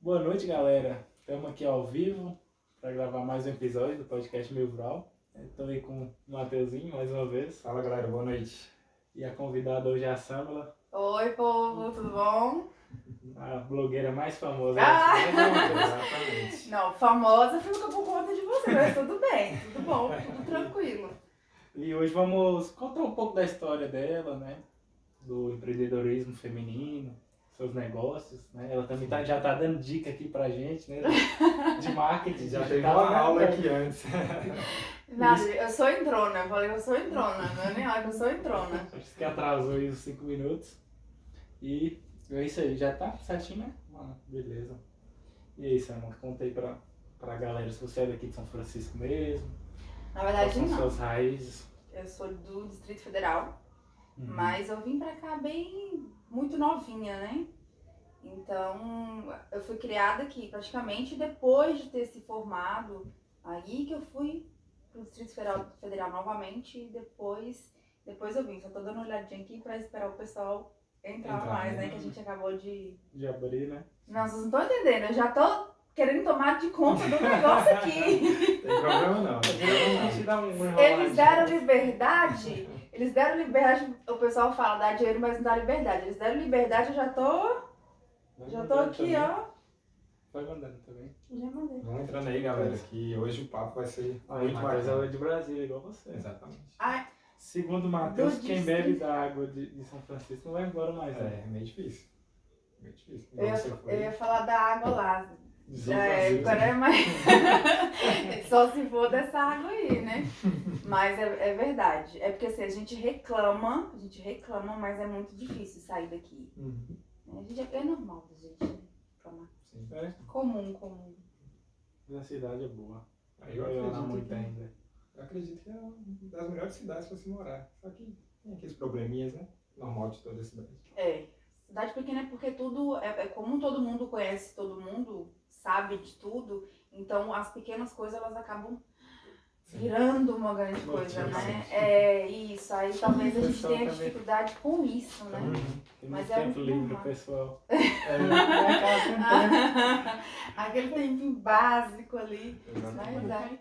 Boa noite, galera. Estamos aqui ao vivo para gravar mais um episódio do podcast Mil Grau. Estou aí com o Mateuzinho mais uma vez. Fala, galera, boa noite. E a convidada hoje é a Samela, Oi, povo, tudo bom? a blogueira mais famosa Ah! da cidade. Exatamente. Não, famosa fica por conta de você, mas tudo bem, tudo bom, tudo tranquilo. E hoje vamos contar um pouco da história dela, né? Do empreendedorismo feminino, seus negócios, né? Ela também já está dando dica aqui pra gente, né? De marketing. Já teve digital, uma né? aula aqui antes. Nada, eu sou entrona, eu falei que eu sou entrona, não é nem hora que eu sou entrona. Acho que atrasou aí os 5 minutos. E é isso aí, já tá certinho, né? Ah, beleza. E aí, Samuel, conta aí pra galera se você é daqui de São Francisco mesmo. Na Quais verdade, são não. suas raízes? Eu sou do Distrito Federal, Uhum. mas eu vim pra cá bem, muito novinha, né? Então, eu fui criada aqui praticamente depois de ter se formado. Aí que eu fui pro Distrito Federal novamente e depois eu vim. Só tô dando uma olhadinha aqui pra esperar o pessoal entrar mais, né? Que a gente acabou de... De abrir, né? Não, vocês não estão entendendo. Eu já tô querendo tomar de conta do negócio aqui. Tem problema não. A gente dá um Eles deram liberdade. O pessoal fala, dá dinheiro, mas não dá liberdade. Eles deram liberdade, eu já tô aqui, ó. Vai mandando também. Já mandei. Vamos entrando aí, galera, que hoje o papo vai ser muito Matheus bacana. é de Brasília, igual você. Exatamente. Ai, Segundo o Matheus, Do quem distrito. bebe da água de São Francisco não vai embora mais, né? É meio difícil. Meio difícil. eu ia, Você foi. eu ia falar da água lá. De São Da Francisco. época, né? Mas só se for dessa água aí, né? Mas é verdade. É porque assim, a gente reclama, mas é muito difícil sair daqui. Uhum. É normal da gente, né? Reclamar. Sim. É, Comum. mas a cidade é boa. Aí eu Não vai lá acredito muito que, ainda. eu acredito que é uma das melhores cidades para se morar. Só que tem aqueles probleminhas, né? Normal de toda a cidade. É. Cidade pequena é porque tudo é como todo mundo conhece todo mundo, sabe de tudo, então as pequenas coisas elas acabam virando uma grande coisa, né? É isso, aí talvez a gente Pessoal tenha também. dificuldade com isso, né? Tem Mas muito é tempo muito livre, normal. pessoal. Aquele tempinho básico ali. Exatamente. Mas é.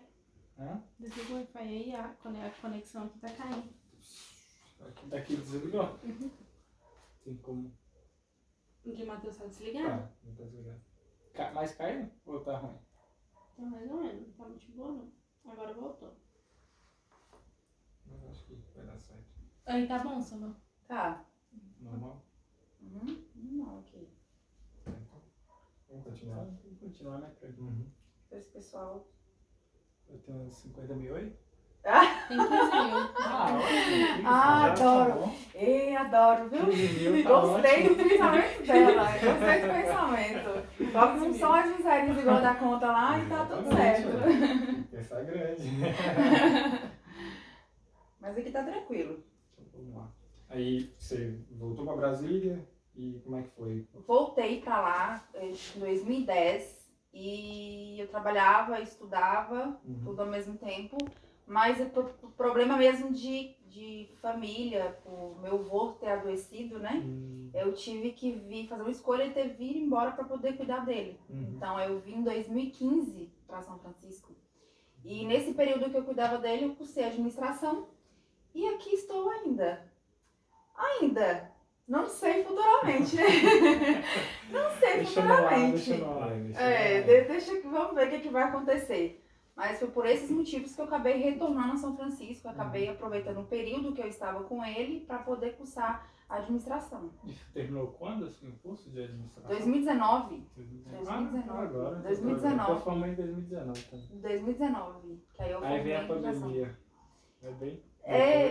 Hã? Desliga o Wi-Fi aí, a conexão aqui tá caindo. Daqui desligou? Tem como. O de Matheus tá desligado? Tá, não tá desligado. Mas caiu? Ou tá ruim? Tá mais ou menos, não tá muito boa não. Agora voltou. Mas acho que vai dar certo. Aí tá bom, Samuel? Tá. Normal? Não, ok. Então, vamos continuar. Vamos continuar, né? Uhum. Esse pessoal. Eu tenho uns 50 mil aí. Tem 15 mil. Ótimo. Ah, Já tá adoro. bom. Ei, adoro, viu? 15 mil tá Gostei do ótimo. pensamento dela, gostei do pensamento. Só que não são as misérias igual da conta lá e tá tudo certo. Exatamente, essa é grande. Mas aqui tá tranquilo. Então, vamos lá. Aí você voltou pra Brasília e como é que foi? Voltei pra lá em 2010 e eu trabalhava, estudava, tudo ao mesmo tempo. Mas o problema mesmo de família, por meu avô ter adoecido, né? Eu tive que vir fazer uma escolha e ter vir embora para poder cuidar dele. Então eu vim em 2015 para São Francisco. E nesse período que eu cuidava dele, eu cursei administração. E aqui estou ainda. Não sei futuramente. Não sei Deixa no ar, futuramente. deixa no ar. Deixa que vamos ver o que vai acontecer. Mas foi por esses motivos que eu acabei retornando a São Francisco. Eu acabei aproveitando o período que eu estava com ele para poder cursar administração. E terminou quando assim, o curso de administração? 2019. 2019. Agora. 2019. Eu formei em 2019 também. 2019. Que aí eu Aí vem a formei em administração. pandemia. É bem.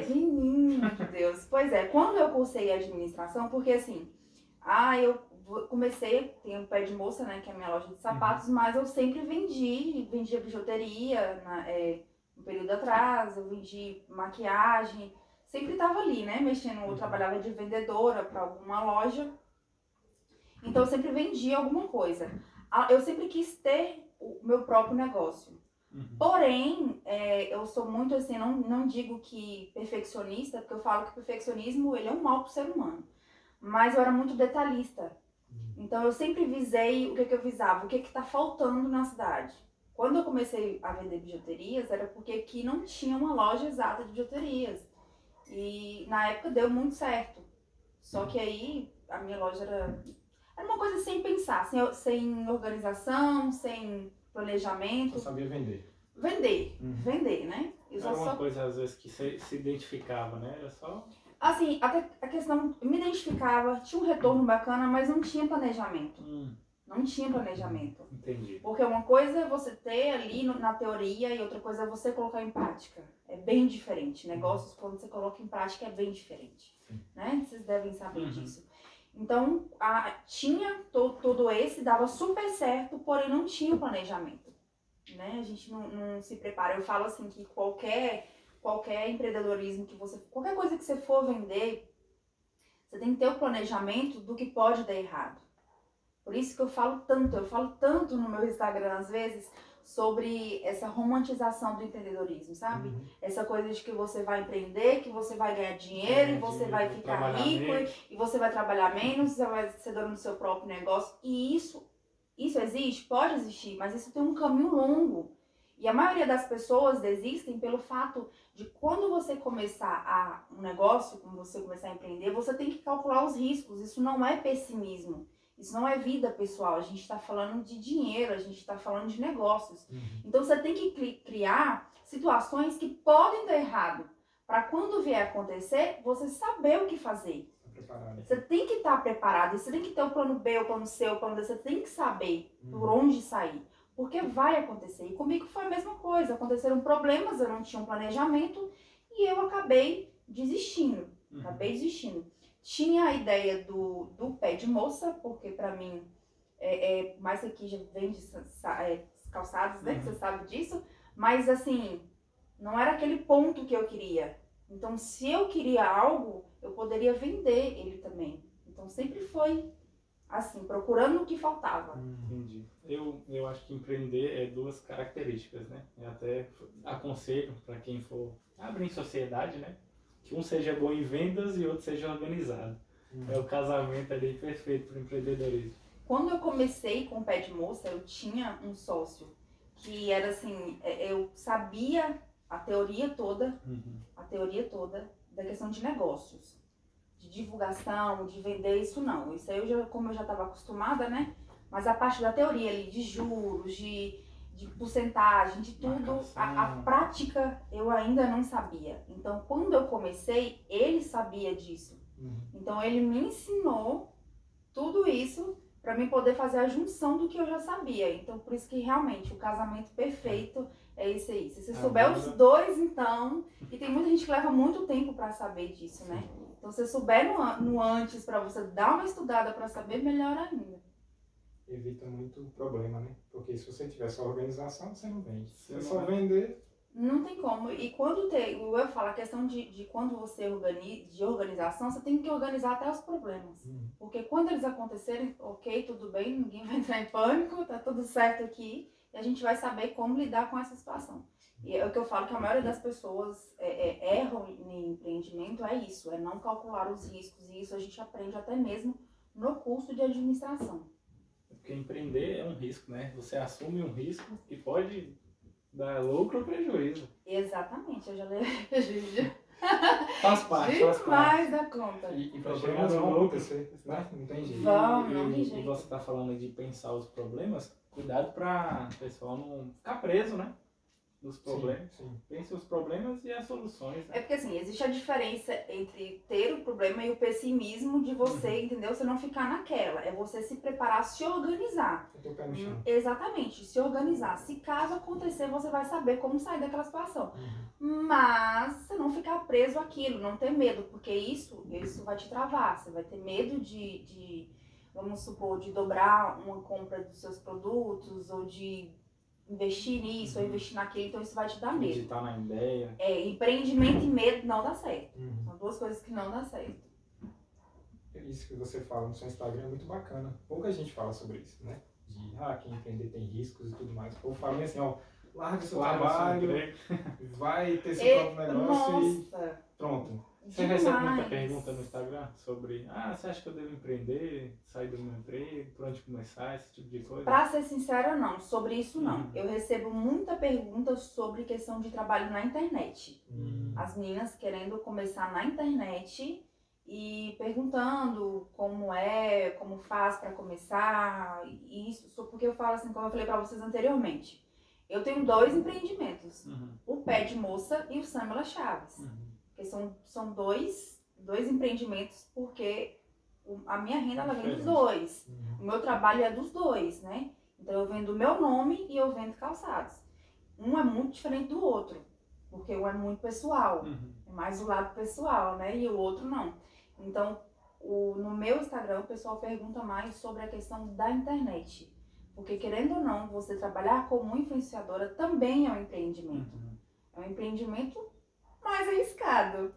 Menino de Deus. Pois é, quando eu cursei administração, porque assim, comecei, tenho um pé de moça, né, que é a minha loja de sapatos, mas eu sempre vendia bijuteria, no período atrás, eu vendi maquiagem, sempre tava ali, né, mexendo, eu trabalhava de vendedora para alguma loja, então eu sempre vendia alguma coisa. Eu sempre quis ter o meu próprio negócio. Porém, eu sou muito assim, não digo que perfeccionista, porque eu falo que o perfeccionismo ele é um mal pro ser humano. Mas eu era muito detalhista. Então eu sempre visei o que eu visava, o que está faltando na cidade. Quando eu comecei a vender bijuterias, era porque aqui não tinha uma loja exata de bijuterias. E na época deu muito certo. Só que aí a minha loja era uma coisa sem pensar, sem organização, sem planejamento. Só sabia vender. Vender, né? Eu Era uma coisa, às vezes, que se identificava, né? Era só... Assim, até a questão, eu me identificava, tinha um retorno bacana, mas não tinha planejamento. Não tinha planejamento. Entendi. Porque uma coisa é você ter ali na teoria e outra coisa é você colocar em prática. É bem diferente. Negócios, quando você coloca em prática, é bem diferente. Né? Vocês devem saber disso. Então, tinha todo esse, dava super certo, porém não tinha o planejamento. Né? A gente não se prepara. Eu falo assim que qualquer empreendedorismo qualquer coisa que você for vender, você tem que ter o planejamento do que pode dar errado. Por isso que eu falo tanto no meu Instagram às vezes sobre essa romantização do empreendedorismo, sabe? Essa coisa de que você vai empreender, que você vai ganhar dinheiro, e você vai ficar rico, e você vai trabalhar menos, você vai ser dono do seu próprio negócio. E isso existe? Pode existir, mas isso tem um caminho longo. E a maioria das pessoas desistem pelo fato de quando você começar um negócio, quando você começar a empreender, você tem que calcular os riscos. Isso não é pessimismo. Isso não é vida pessoal. A gente está falando de dinheiro, a gente está falando de negócios. Então você tem que criar situações que podem dar errado. Para quando vier acontecer, você saber o que fazer. Você tem que estar preparado. Você tem que ter o plano B, o plano C, o plano D. Você tem que saber por onde sair. Porque vai acontecer. E comigo foi a mesma coisa. Aconteceram problemas, eu não tinha um planejamento e eu acabei desistindo. Tinha a ideia do pé de moça, porque pra mim, mais aqui já vende calçados, né? Que você sabe disso. Mas assim, não era aquele ponto que eu queria. Então, se eu queria algo, eu poderia vender ele também. Então, sempre foi assim, procurando o que faltava. Entendi. Eu acho que empreender é duas características, né? Eu até aconselho para quem for abrir em sociedade, né? Que um seja bom em vendas e outro seja organizado. É o casamento ali perfeito para o empreendedorismo. Quando eu comecei com o Pé de Moça, eu tinha um sócio que era assim, eu sabia a teoria toda da questão de negócios. De divulgação, de vender, isso não. Isso aí, como eu já estava acostumada, né? Mas a parte da teoria ali, de juros, de porcentagem, de tudo, a prática eu ainda não sabia. Então, quando eu comecei, ele sabia disso. Então, ele me ensinou tudo isso para mim poder fazer a junção do que eu já sabia. Então, por isso que realmente o casamento perfeito é esse aí. Se você souber os dois, então... E tem muita gente que leva muito tempo para saber disso, né? Então, se você souber no antes, para você dar uma estudada para saber, melhor ainda. Evita muito problema, né? Porque se você tiver só organização, você não vende. Se você só vender... Não tem como. E quando eu falo a questão de quando você de organização, você tem que organizar até os problemas. Porque quando eles acontecerem, ok, tudo bem, ninguém vai entrar em pânico, tá tudo certo aqui, e a gente vai saber como lidar com essa situação. E é o que eu falo que a maioria das pessoas erram em empreendimento, é isso, é não calcular os riscos. E isso a gente aprende até mesmo no curso de administração. Porque empreender é um risco, né? Você assume um risco que pode dar lucro ou prejuízo. Exatamente, eu já levei Faz parte. demais da conta. E problemas vão acontecer, né? Não tem jeito. Não tem E jeito. você tá falando de pensar os problemas, cuidado para o pessoal não ficar preso, né? Dos problemas. Sim. Pense os problemas e as soluções, né? É porque assim, existe a diferença entre ter o problema e o pessimismo de você, entendeu? Você não ficar naquela. É você se preparar, se organizar. Eu tô pé no chão. Exatamente, se organizar. Se caso acontecer, você vai saber como sair daquela situação. Mas você não ficar preso àquilo, não ter medo, porque isso vai te travar. Você vai ter medo vamos supor, de dobrar uma compra dos seus produtos ou de investir nisso ou investir naquilo, então isso vai te dar medo. Acreditar na ideia. Empreendimento e medo não dá certo. São duas coisas que não dá certo. Isso que você fala no seu Instagram é muito bacana. Pouca gente fala sobre isso, né? De, quem empreender tem riscos e tudo mais. O povo fala assim, larga seu trabalho, vai ter seu próprio negócio e pronto. Você recebe muita Demais. pergunta no Instagram sobre, você acha que eu devo empreender, sair do meu emprego, por onde começar, esse tipo de coisa? Pra ser sincera, não. Sobre isso, não. Uhum. Eu recebo muita pergunta sobre questão de trabalho na internet. As meninas querendo começar na internet e perguntando como faz pra começar. E isso, só porque eu falo assim, como eu falei pra vocês anteriormente. Eu tenho 2 empreendimentos. Uhum. O Pé de Moça e o Samila Chaves. Uhum. Porque são dois empreendimentos, porque a minha renda ela vem dos Diferente. 2. O meu trabalho é dos 2, né? Então eu vendo o meu nome e eu vendo calçados. Um é muito diferente do outro, porque um é muito pessoal, Uhum. é mais o lado pessoal, né? E o outro não. Então, no meu Instagram o pessoal pergunta mais sobre a questão da internet. Porque querendo ou não, você trabalhar como influenciadora também é um empreendimento. Uhum. É um empreendimento mais arriscado.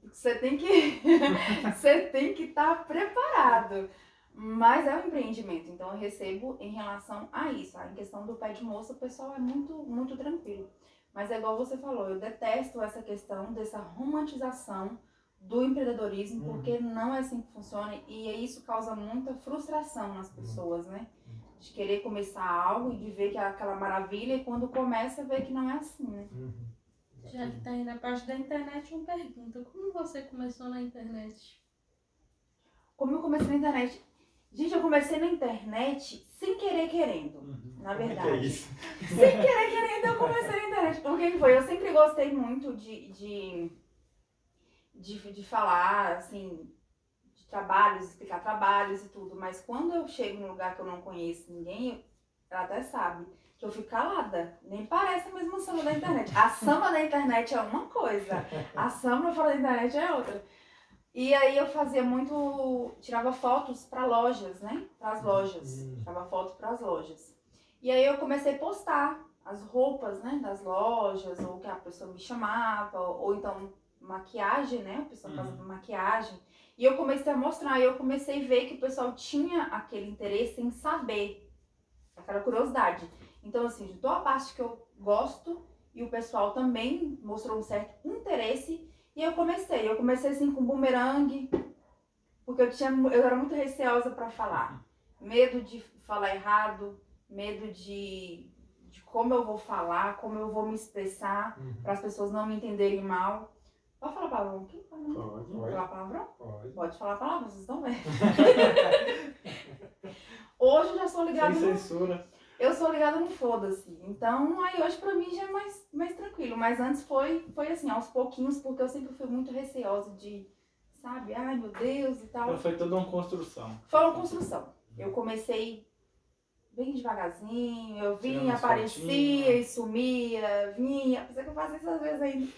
Você tem que estar preparado. Mas é um empreendimento, então eu recebo em relação a isso. Em questão do Pé de Moça, o pessoal é muito, muito tranquilo. Mas é igual você falou, eu detesto essa questão dessa romantização do empreendedorismo, porque não é assim que funciona e isso causa muita frustração nas pessoas, né? De querer começar algo e de ver que é aquela maravilha e quando começa, ver que não é assim, né? Já que tá aí na parte da internet, uma pergunta. Como você começou na internet? Como eu comecei na internet? Gente, eu comecei na internet sem querer querendo, Uhum. na Como verdade. é que é isso? Sem querer querendo, eu comecei na internet. O que foi? Eu sempre gostei muito de falar, assim, de trabalhos, explicar trabalhos e tudo. Mas quando eu chego num lugar que eu não conheço ninguém, ela até sabe que eu fico calada. Nem parece a mesma samba da internet. A samba da internet é uma coisa, a samba fora da internet é outra. E aí eu fazia muito, tirava fotos para lojas, né? Para as lojas. Tirava fotos para as lojas. E aí eu comecei a postar as roupas, né, das lojas, ou que a pessoa me chamava, ou então maquiagem, né? A pessoa fazendo maquiagem. E eu comecei a mostrar, e eu comecei a ver que o pessoal tinha aquele interesse em saber, aquela curiosidade. Então, assim, de toda a parte que eu gosto, e o pessoal também mostrou um certo interesse. E eu comecei assim com bumerangue, porque eu era muito receosa para falar. Medo de falar errado, medo de como eu vou falar, como eu vou me expressar, para as pessoas não me entenderem mal. Pode falar palavrão aqui? Pode falar palavrão? Pode falar palavrão, vocês estão vendo. Hoje eu já sou ligada Sem censura. Eu sou ligada no foda-se. Então, aí hoje pra mim já é mais tranquilo. Mas antes foi assim, aos pouquinhos, porque eu sempre fui muito receosa de, sabe, ai meu Deus e tal. Então foi toda uma construção. Foi uma construção. Eu comecei bem devagarzinho, eu vinha, aparecia e sumia, vinha, apesar que eu faço isso às vezes ainda.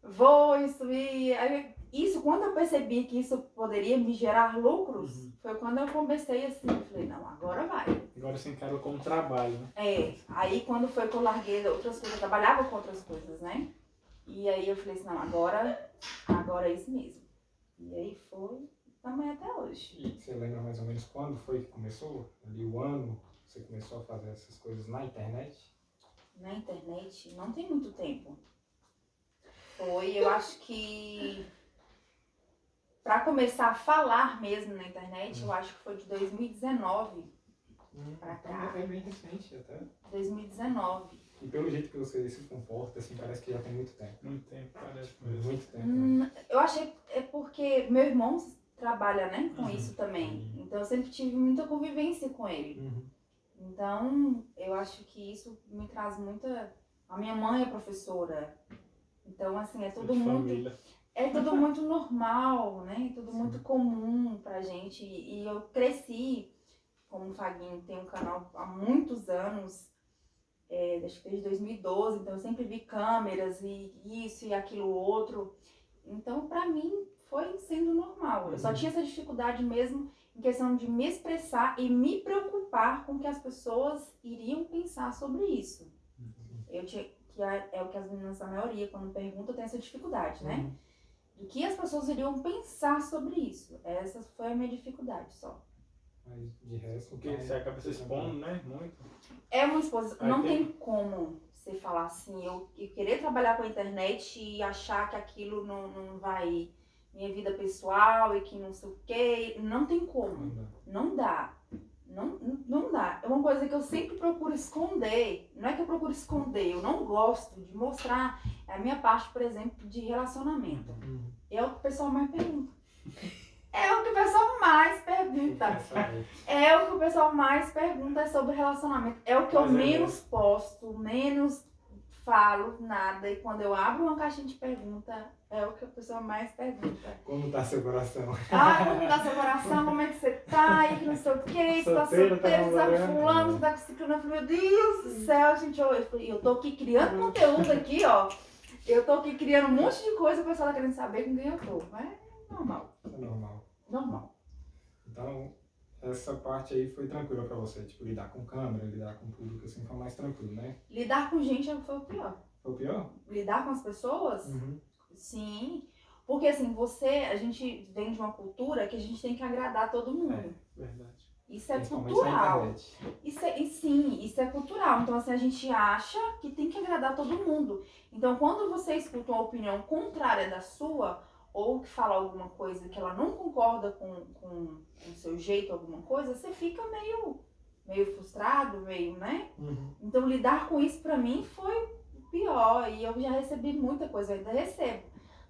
Vou e sumia. Aí, isso, quando eu percebi que isso poderia me gerar lucros, foi quando eu comecei assim, eu falei, não, agora vai. Agora você encarou como trabalho, né? Aí quando foi que eu larguei outras coisas, eu trabalhava com outras coisas, né? E aí eu falei assim, não, agora é isso mesmo. E aí foi, também até hoje. E você lembra mais ou menos quando foi que começou? Ali o ano que você começou a fazer essas coisas na internet? Na internet não tem muito tempo. Eu acho que pra começar a falar mesmo na internet, eu acho que foi de 2019 pra cá. É bem recente até. 2019. E pelo jeito que você se comporta, assim, parece que já tem muito tempo. Muito tempo, parece mesmo. Muito tempo. Né? Eu achei é porque meu irmão trabalha, né, com isso também. Então eu sempre tive muita convivência com ele. Então eu acho que isso me traz muita. A minha mãe é professora. Então, assim, é tudo muito normal, né? Tudo muito comum pra gente. E eu cresci, como o Faguinho tem um canal há muitos anos, acho que desde 2012, então eu sempre vi câmeras e isso e aquilo outro. Então, pra mim, foi sendo normal. Eu só tinha essa dificuldade mesmo em questão de me expressar e me preocupar com o que as pessoas iriam pensar sobre isso. Que é o que as meninas, a maioria, quando perguntam, tem essa dificuldade, né? Do que as pessoas iriam pensar sobre isso. Essa foi a minha dificuldade só. Mas de resto... Porque você acaba se expondo, né? Muito. É uma exposição. Não tem como você falar assim, eu querer trabalhar com a internet e achar que aquilo não vai minha vida pessoal e que não sei o quê, não tem como, não dá. Não dá. É uma coisa que eu sempre procuro esconder. Não é que eu procuro esconder, eu não gosto de mostrar a minha parte, por exemplo, de relacionamento. É o que o pessoal mais pergunta. É o que o pessoal mais pergunta. É o que o pessoal mais pergunta sobre relacionamento. É o que eu menos posto, menos falo nada. E quando eu abro uma caixinha de pergunta, é o que a pessoa mais pergunta. Como tá seu coração? Como tá seu coração? Como é que você tá? E que não sei o que, você tá solteiro, você tá fulano, você tá com ciclano. Meu Deus do céu, gente. Eu tô aqui criando conteúdo aqui, ó. Eu tô aqui criando um monte de coisa, o pessoal tá querendo saber com quem eu tô. Mas é normal. É normal. Normal. Então, essa parte aí foi tranquila pra você? Tipo, lidar com câmera, lidar com público, assim, foi mais tranquilo, né? Lidar com gente foi o pior. Foi o pior? Lidar com as pessoas? Sim. Porque assim, a gente vem de uma cultura que a gente tem que agradar todo mundo. Verdade. Isso é Principalmente cultural. na internet. Sim, isso é cultural. Então assim, a gente acha que tem que agradar todo mundo. Então quando você escuta uma opinião contrária da sua, ou que fala alguma coisa que ela não concorda com o seu jeito, alguma coisa, você fica meio frustrado, meio, né? Então lidar com isso pra mim foi pior. E eu já recebi muita coisa, eu ainda recebo.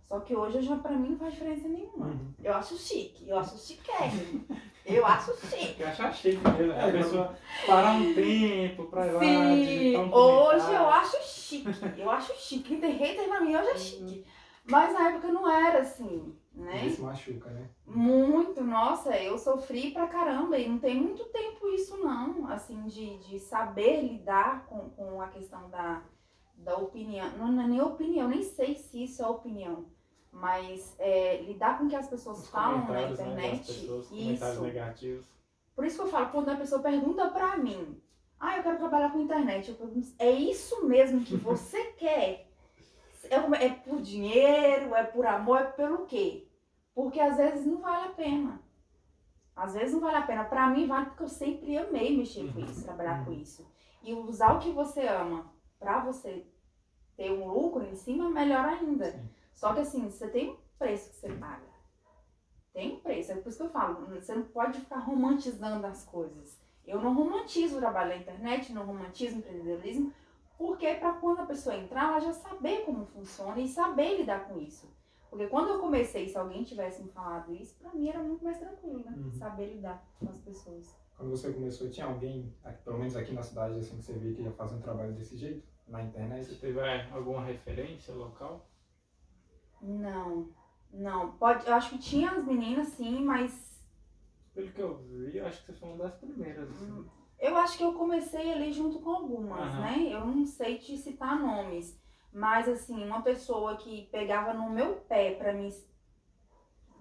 Só que hoje pra mim não faz diferença nenhuma. Eu acho chique, eu acho chiquérrimo. Eu acho chique. Eu acho chique mesmo, a pessoa parar um tempo pra ir lá, digitar um hoje comentário. eu acho chique. Eu acho chique. Quem tem hater pra mim hoje é chique. Mas na época não era assim, né? Isso machuca, né? Muito, nossa, eu sofri pra caramba e não tem muito tempo isso não, assim, de saber lidar com a questão da opinião. Não é nem opinião, nem sei se isso é opinião, mas lidar com o que as pessoas Os falam na comentários, né, internet, das pessoas, comentários isso. negativos. Por isso que eu falo, quando a pessoa pergunta pra mim, eu quero trabalhar com internet, eu pergunto, é isso mesmo que você quer? É por dinheiro, é por amor, é pelo quê? Porque às vezes não vale a pena. Às vezes não vale a pena. Pra mim vale porque eu sempre amei mexer com isso, trabalhar com isso. E usar o que você ama pra você ter um lucro em cima, melhor ainda. Só que assim, você tem um preço que você paga. Tem um preço. É por isso que eu falo, você não pode ficar romantizando as coisas. Eu não romantizo o trabalho na internet, não romantizo o empreendedorismo, porque para quando a pessoa entrar, ela já saber como funciona e saber lidar com isso. Porque quando eu comecei, se alguém tivesse me falado isso, pra mim era muito mais tranquilo, né? Saber lidar com as pessoas. Quando você começou, tinha alguém, pelo menos aqui na cidade, assim, que você via que ia fazer um trabalho desse jeito, na internet? Você teve alguma referência local? Não. Eu acho que tinha as meninas sim, mas... Pelo que eu vi, eu acho que você foi uma das primeiras. Assim. Eu acho que eu comecei ali junto com algumas, né? Eu não sei te citar nomes. Mas, assim, uma pessoa que pegava no meu pé pra mim,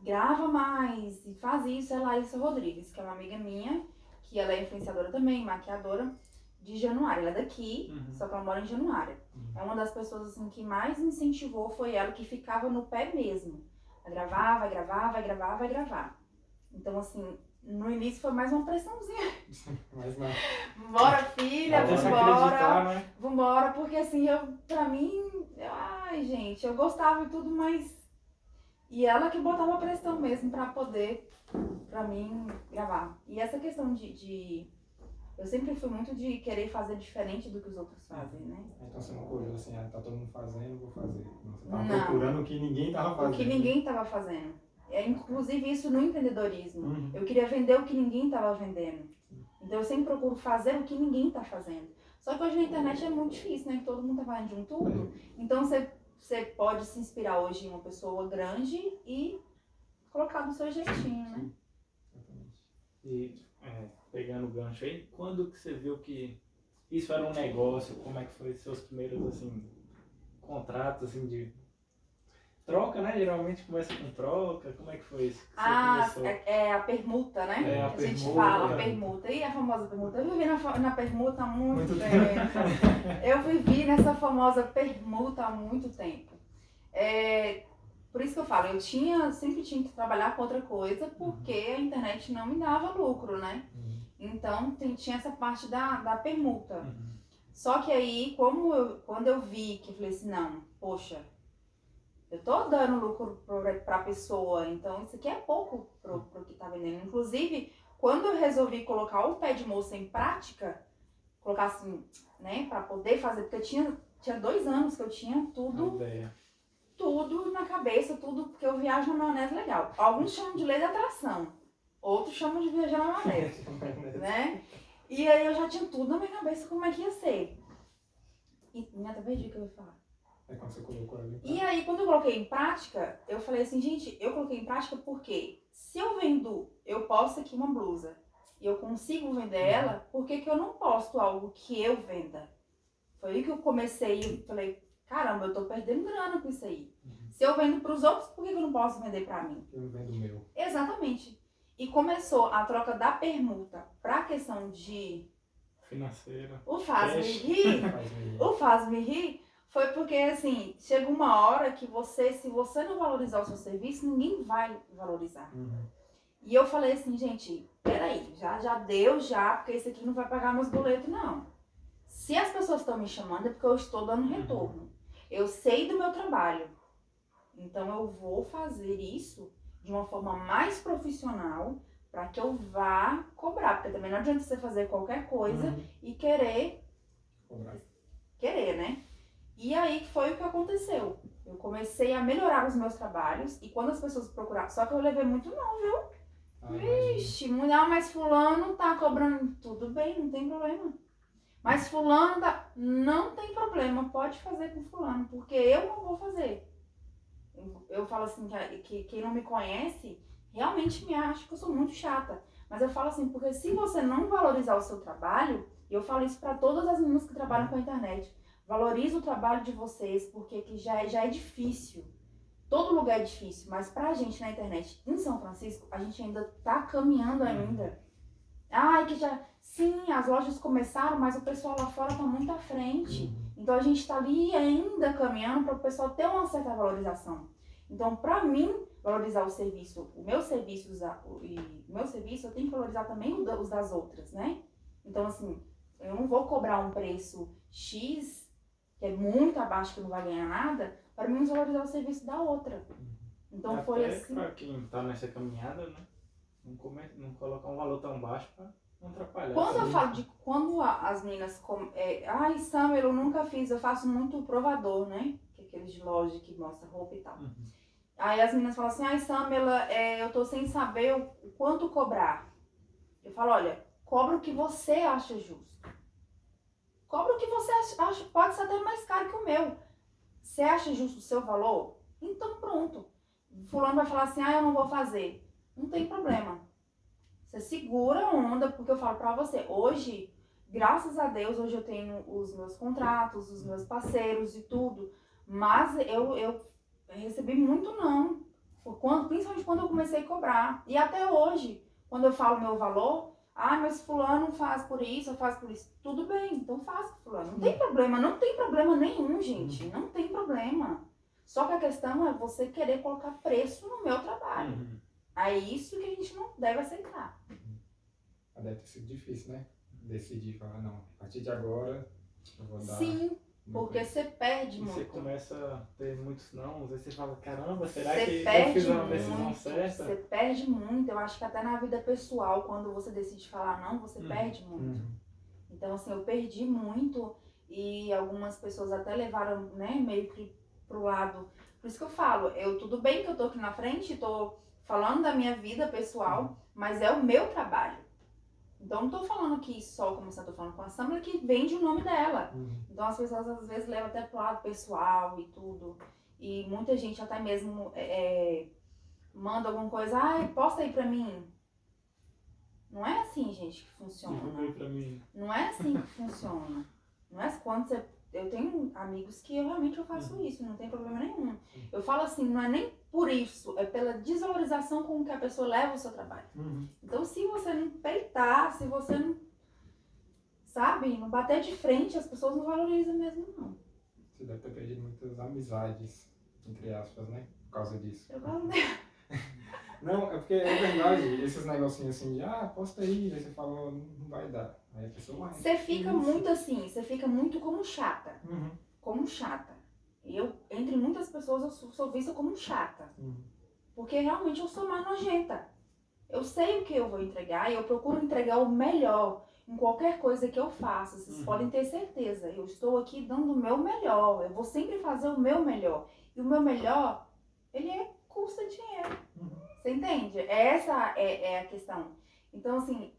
grava mais e faz isso, é a Laísa Rodrigues, que é uma amiga minha, que ela é influenciadora também, maquiadora, de Januária. Ela é daqui, só que ela mora em Januária. É uma das pessoas, assim, que mais me incentivou, foi ela que ficava no pé mesmo. Ela vai gravar. Então, assim, no início foi mais uma pressãozinha. Mas não. Vambora, filha, Até se acreditar, vambora. né? Vambora, porque assim, pra mim, gente, eu gostava e tudo, mas... E ela que botava pressão mesmo pra poder, pra mim, gravar. E essa questão eu sempre fui muito de querer fazer diferente do que os outros fazem, né? Então você não olhou assim, tá todo mundo fazendo, vou fazer. Você tava Não. procurando o que ninguém tava fazendo. O que ninguém tava fazendo. Inclusive isso no empreendedorismo. Eu queria vender o que ninguém tava vendendo. Então eu sempre procuro fazer o que ninguém tá fazendo. Só que hoje na internet é muito difícil, né? Que todo mundo tá fazendo de um tudo. Então você pode se inspirar hoje em uma pessoa grande e colocar do seu jeitinho, né? Exatamente. E pegando o gancho aí, quando que você viu que isso era um negócio? Como é que foi seus primeiros, assim, contratos, assim, de troca, né? Geralmente começa com troca. Como é que foi isso? Que você começou? É a permuta, né? A a gente permuta, fala a permuta. E a famosa permuta? Eu vivi na permuta há muito Muito tempo. Eu vivi nessa famosa permuta há muito tempo. Por isso que eu falo, eu sempre tinha que trabalhar com outra coisa, porque a internet não me dava lucro, né? Então tinha essa parte da permuta. Só que aí, quando eu vi que eu falei assim, não, poxa, eu tô dando lucro pra pessoa, então isso aqui é pouco pro que tá vendendo. Inclusive, quando eu resolvi colocar o pé de moça em prática, colocar assim, né, pra poder fazer, porque tinha 2 anos que eu tinha tudo na cabeça, tudo, porque eu viajo na maionese legal. Alguns chamam de lei da atração, outros chamam de viajar na maionese, né? E aí eu já tinha tudo na minha cabeça como é que ia ser. E me até perdi o que eu ia falar. É quando você colocou ali. E aí, quando eu coloquei em prática, eu falei assim, gente, eu coloquei em prática porque se eu vendo, eu posto aqui uma blusa e eu consigo vender ela, por que que eu não posto algo que eu venda? Foi aí que eu comecei e falei, caramba, eu tô perdendo grana com isso aí. Se eu vendo pros outros, por que que eu não posso vender pra mim? Eu vendo o meu. Exatamente. E começou a troca da permuta pra questão de Financeira. o faz-me Cash. rir, Faz-me- o faz-me rir, foi porque, assim, chega uma hora que se você não valorizar o seu serviço, ninguém vai valorizar. Uhum. E eu falei assim, gente, peraí, já deu, porque isso aqui não vai pagar meus boletos, não. Se as pessoas estão me chamando é porque eu estou dando retorno. Eu sei do meu trabalho. Então eu vou fazer isso de uma forma mais profissional para que eu vá cobrar. Porque também não adianta você fazer qualquer coisa e querer, Cobrar. né? E aí foi o que aconteceu. Eu comecei a melhorar os meus trabalhos e quando as pessoas procuraram, só que eu levei muito não, viu? Ah, imagina. Ixi, mulher, mas fulano tá cobrando, tudo bem, não tem problema. Mas fulano tá, não tem problema, pode fazer com fulano, porque eu não vou fazer. Eu falo assim, que quem não me conhece, realmente me acha que eu sou muito chata. Mas eu falo assim, porque se você não valorizar o seu trabalho, e eu falo isso para todas as meninas que trabalham com a internet, valorize o trabalho de vocês, porque que já é difícil. Todo lugar é difícil, mas pra gente na internet, em São Francisco, a gente ainda tá caminhando ainda. Ai, que já... Sim, as lojas começaram, mas o pessoal lá fora tá muito à frente. Então a gente tá ali ainda caminhando para o pessoal ter uma certa valorização. Então, pra mim, valorizar o serviço, o meu serviço, eu tenho que valorizar também os das outras, né? Então, assim, eu não vou cobrar um preço X, que é muito abaixo, que não vai ganhar nada, para mim valorizar o serviço da outra. Então Até foi assim. pra quem tá nessa caminhada, né? Não colocar um valor tão baixo pra não atrapalhar. Quando eu assim. falo de quando as meninas ai, Samuel, eu nunca fiz, eu faço muito provador, né? Que é aqueles de loja que mostra roupa e tal. Aí as meninas falam assim, ai, Samuel, eu tô sem saber o quanto cobrar. Eu falo, olha, cobra o que você acha justo. Cobra o que você acha, pode ser até mais caro que o meu. Você acha justo o seu valor? Então pronto. Fulano vai falar assim, eu não vou fazer. Não tem problema. Você segura a onda, porque eu falo pra você, hoje, graças a Deus, hoje eu tenho os meus contratos, os meus parceiros e tudo, mas eu recebi muito não, principalmente quando eu comecei a cobrar. E até hoje, quando eu falo meu valor, mas fulano faz por isso, eu faço por isso. Tudo bem, então faça fulano. Não tem problema nenhum, gente, não tem problema. Só que a questão é você querer colocar preço no meu trabalho. É isso que a gente não deve aceitar. Deve ter sido difícil, né? Decidir, falar, não, a partir de agora eu vou dar... Sim, porque você perde E muito. você começa a ter muitos não, às vezes você fala, caramba, será Você que eu perde fiz uma decisão muito, certa? você perde muito. Eu acho que até na vida pessoal, quando você decide falar não, você perde muito. Então, assim, eu perdi muito e algumas pessoas até levaram, né, meio que pro lado. Por isso que eu falo, tudo bem que eu tô aqui na frente, tô falando da minha vida pessoal, mas é o meu trabalho. Então, não tô falando aqui só como eu tô falando com a Samara, que vende o nome dela. Então, as pessoas às vezes levam até pro lado pessoal e tudo. E muita gente até mesmo manda alguma coisa, posta aí pra mim. Não é assim, gente, que funciona. Divulga aí pra mim. Não é assim que funciona. Não é quando você... Eu tenho amigos que eu faço isso, não tem problema nenhum. Eu falo assim, não é nem por isso, é pela desvalorização com que a pessoa leva o seu trabalho. Então, se você não peitar, se você não, sabe, não bater de frente, as pessoas não valorizam mesmo, não. Você deve ter perdido muitas amizades, entre aspas, né? Por causa disso. Eu falo, Não, é porque é verdade, esses negocinhos assim de, posta aí você falou, não vai dar. Aí a pessoa vai. Você fica muito assim, você fica muito como chata. Uhum. Como chata. Eu, entre muitas pessoas, eu sou vista como chata. Uhum. Porque realmente eu sou mais nojenta. Eu sei o que eu vou entregar e eu procuro entregar o melhor em qualquer coisa que eu faça. Vocês podem ter certeza. Eu estou aqui dando o meu melhor. Eu vou sempre fazer o meu melhor. E o meu melhor, ele custa dinheiro. Você entende? Essa é a questão. Então, assim,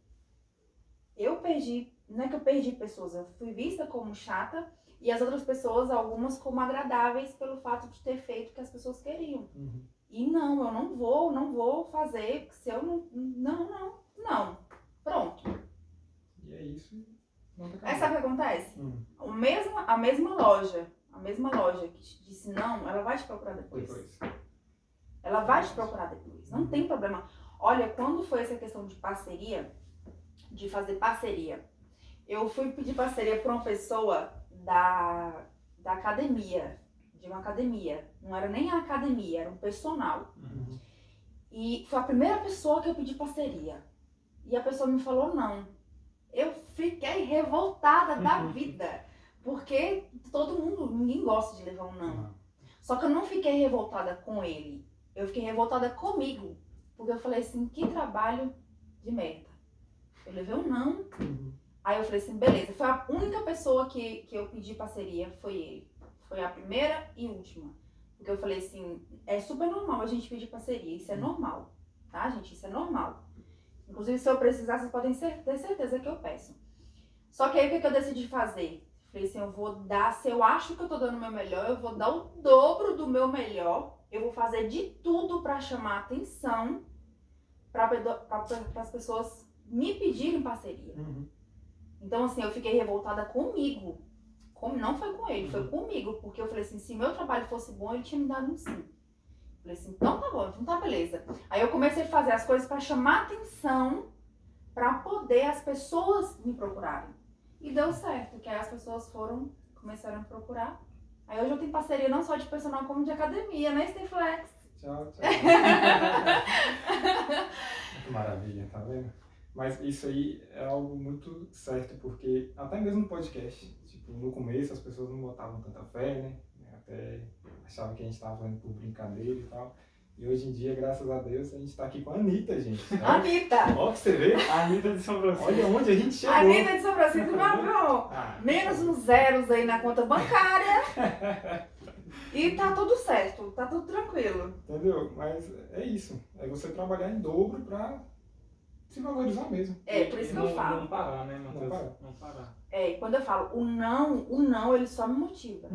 eu perdi, não é que eu perdi pessoas, eu fui vista como chata e as outras pessoas, algumas como agradáveis pelo fato de ter feito o que as pessoas queriam. E não, eu não vou fazer, se eu não. Pronto. E é isso. Não tá Aí sabe o que acontece? Uhum. A mesma loja que te disse não, ela vai te procurar depois. Ela vai te procurar depois, não tem problema. Olha, quando foi essa questão de parceria, de fazer parceria, eu fui pedir parceria para uma pessoa da academia, de uma academia. Não era nem a academia, era um personal. Uhum. E foi a primeira pessoa que eu pedi parceria. E a pessoa me falou não. Eu fiquei revoltada da vida. Porque ninguém gosta de levar um não. Só que eu não fiquei revoltada com ele. Eu fiquei revoltada comigo. Porque eu falei assim, que trabalho de merda. Eu levei um não. Aí eu falei assim, beleza. Foi a única pessoa que eu pedi parceria, foi ele. Foi a primeira e última. Porque eu falei assim, é super normal a gente pedir parceria. Isso é normal. Tá, gente? Isso é normal. Inclusive, se eu precisar, vocês podem ter certeza que eu peço. Só que aí, o que eu decidi fazer? Falei assim, eu vou dar, se eu acho que eu tô dando o meu melhor, eu vou dar o dobro do meu melhor. Eu vou fazer de tudo pra chamar atenção para as pessoas me pedirem parceria. Então, assim, eu fiquei revoltada comigo. Não foi com ele, foi comigo. Porque eu falei assim, se meu trabalho fosse bom, ele tinha me dado um sim. Falei assim, então tá bom, então tá beleza. Aí eu comecei a fazer as coisas pra chamar atenção, pra poder as pessoas me procurarem. E deu certo, que aí as pessoas começaram a me procurar. Aí hoje eu tenho parceria não só de personal, como de academia, né, Steflex? Tchau. Que maravilha, tá vendo? Mas isso aí é algo muito certo, porque até mesmo no podcast, tipo, no começo as pessoas não botavam tanta fé, né? Até achavam que a gente estava fazendo por brincadeira e tal. E hoje em dia, graças a Deus, a gente está aqui com a Anitta, gente. Anitta! Olha que você vê. A Anitta de São Francisco. Olha onde a gente chegou. Anitta de São Francisco, meu, menos uns zeros aí na conta bancária. E tá tudo certo, tá tudo tranquilo. Entendeu? Mas é isso. É você trabalhar em dobro pra se valorizar mesmo. É, por isso que eu falo. Não parar, né, Matheus? Não parar. É, quando eu falo o não, ele só me motiva.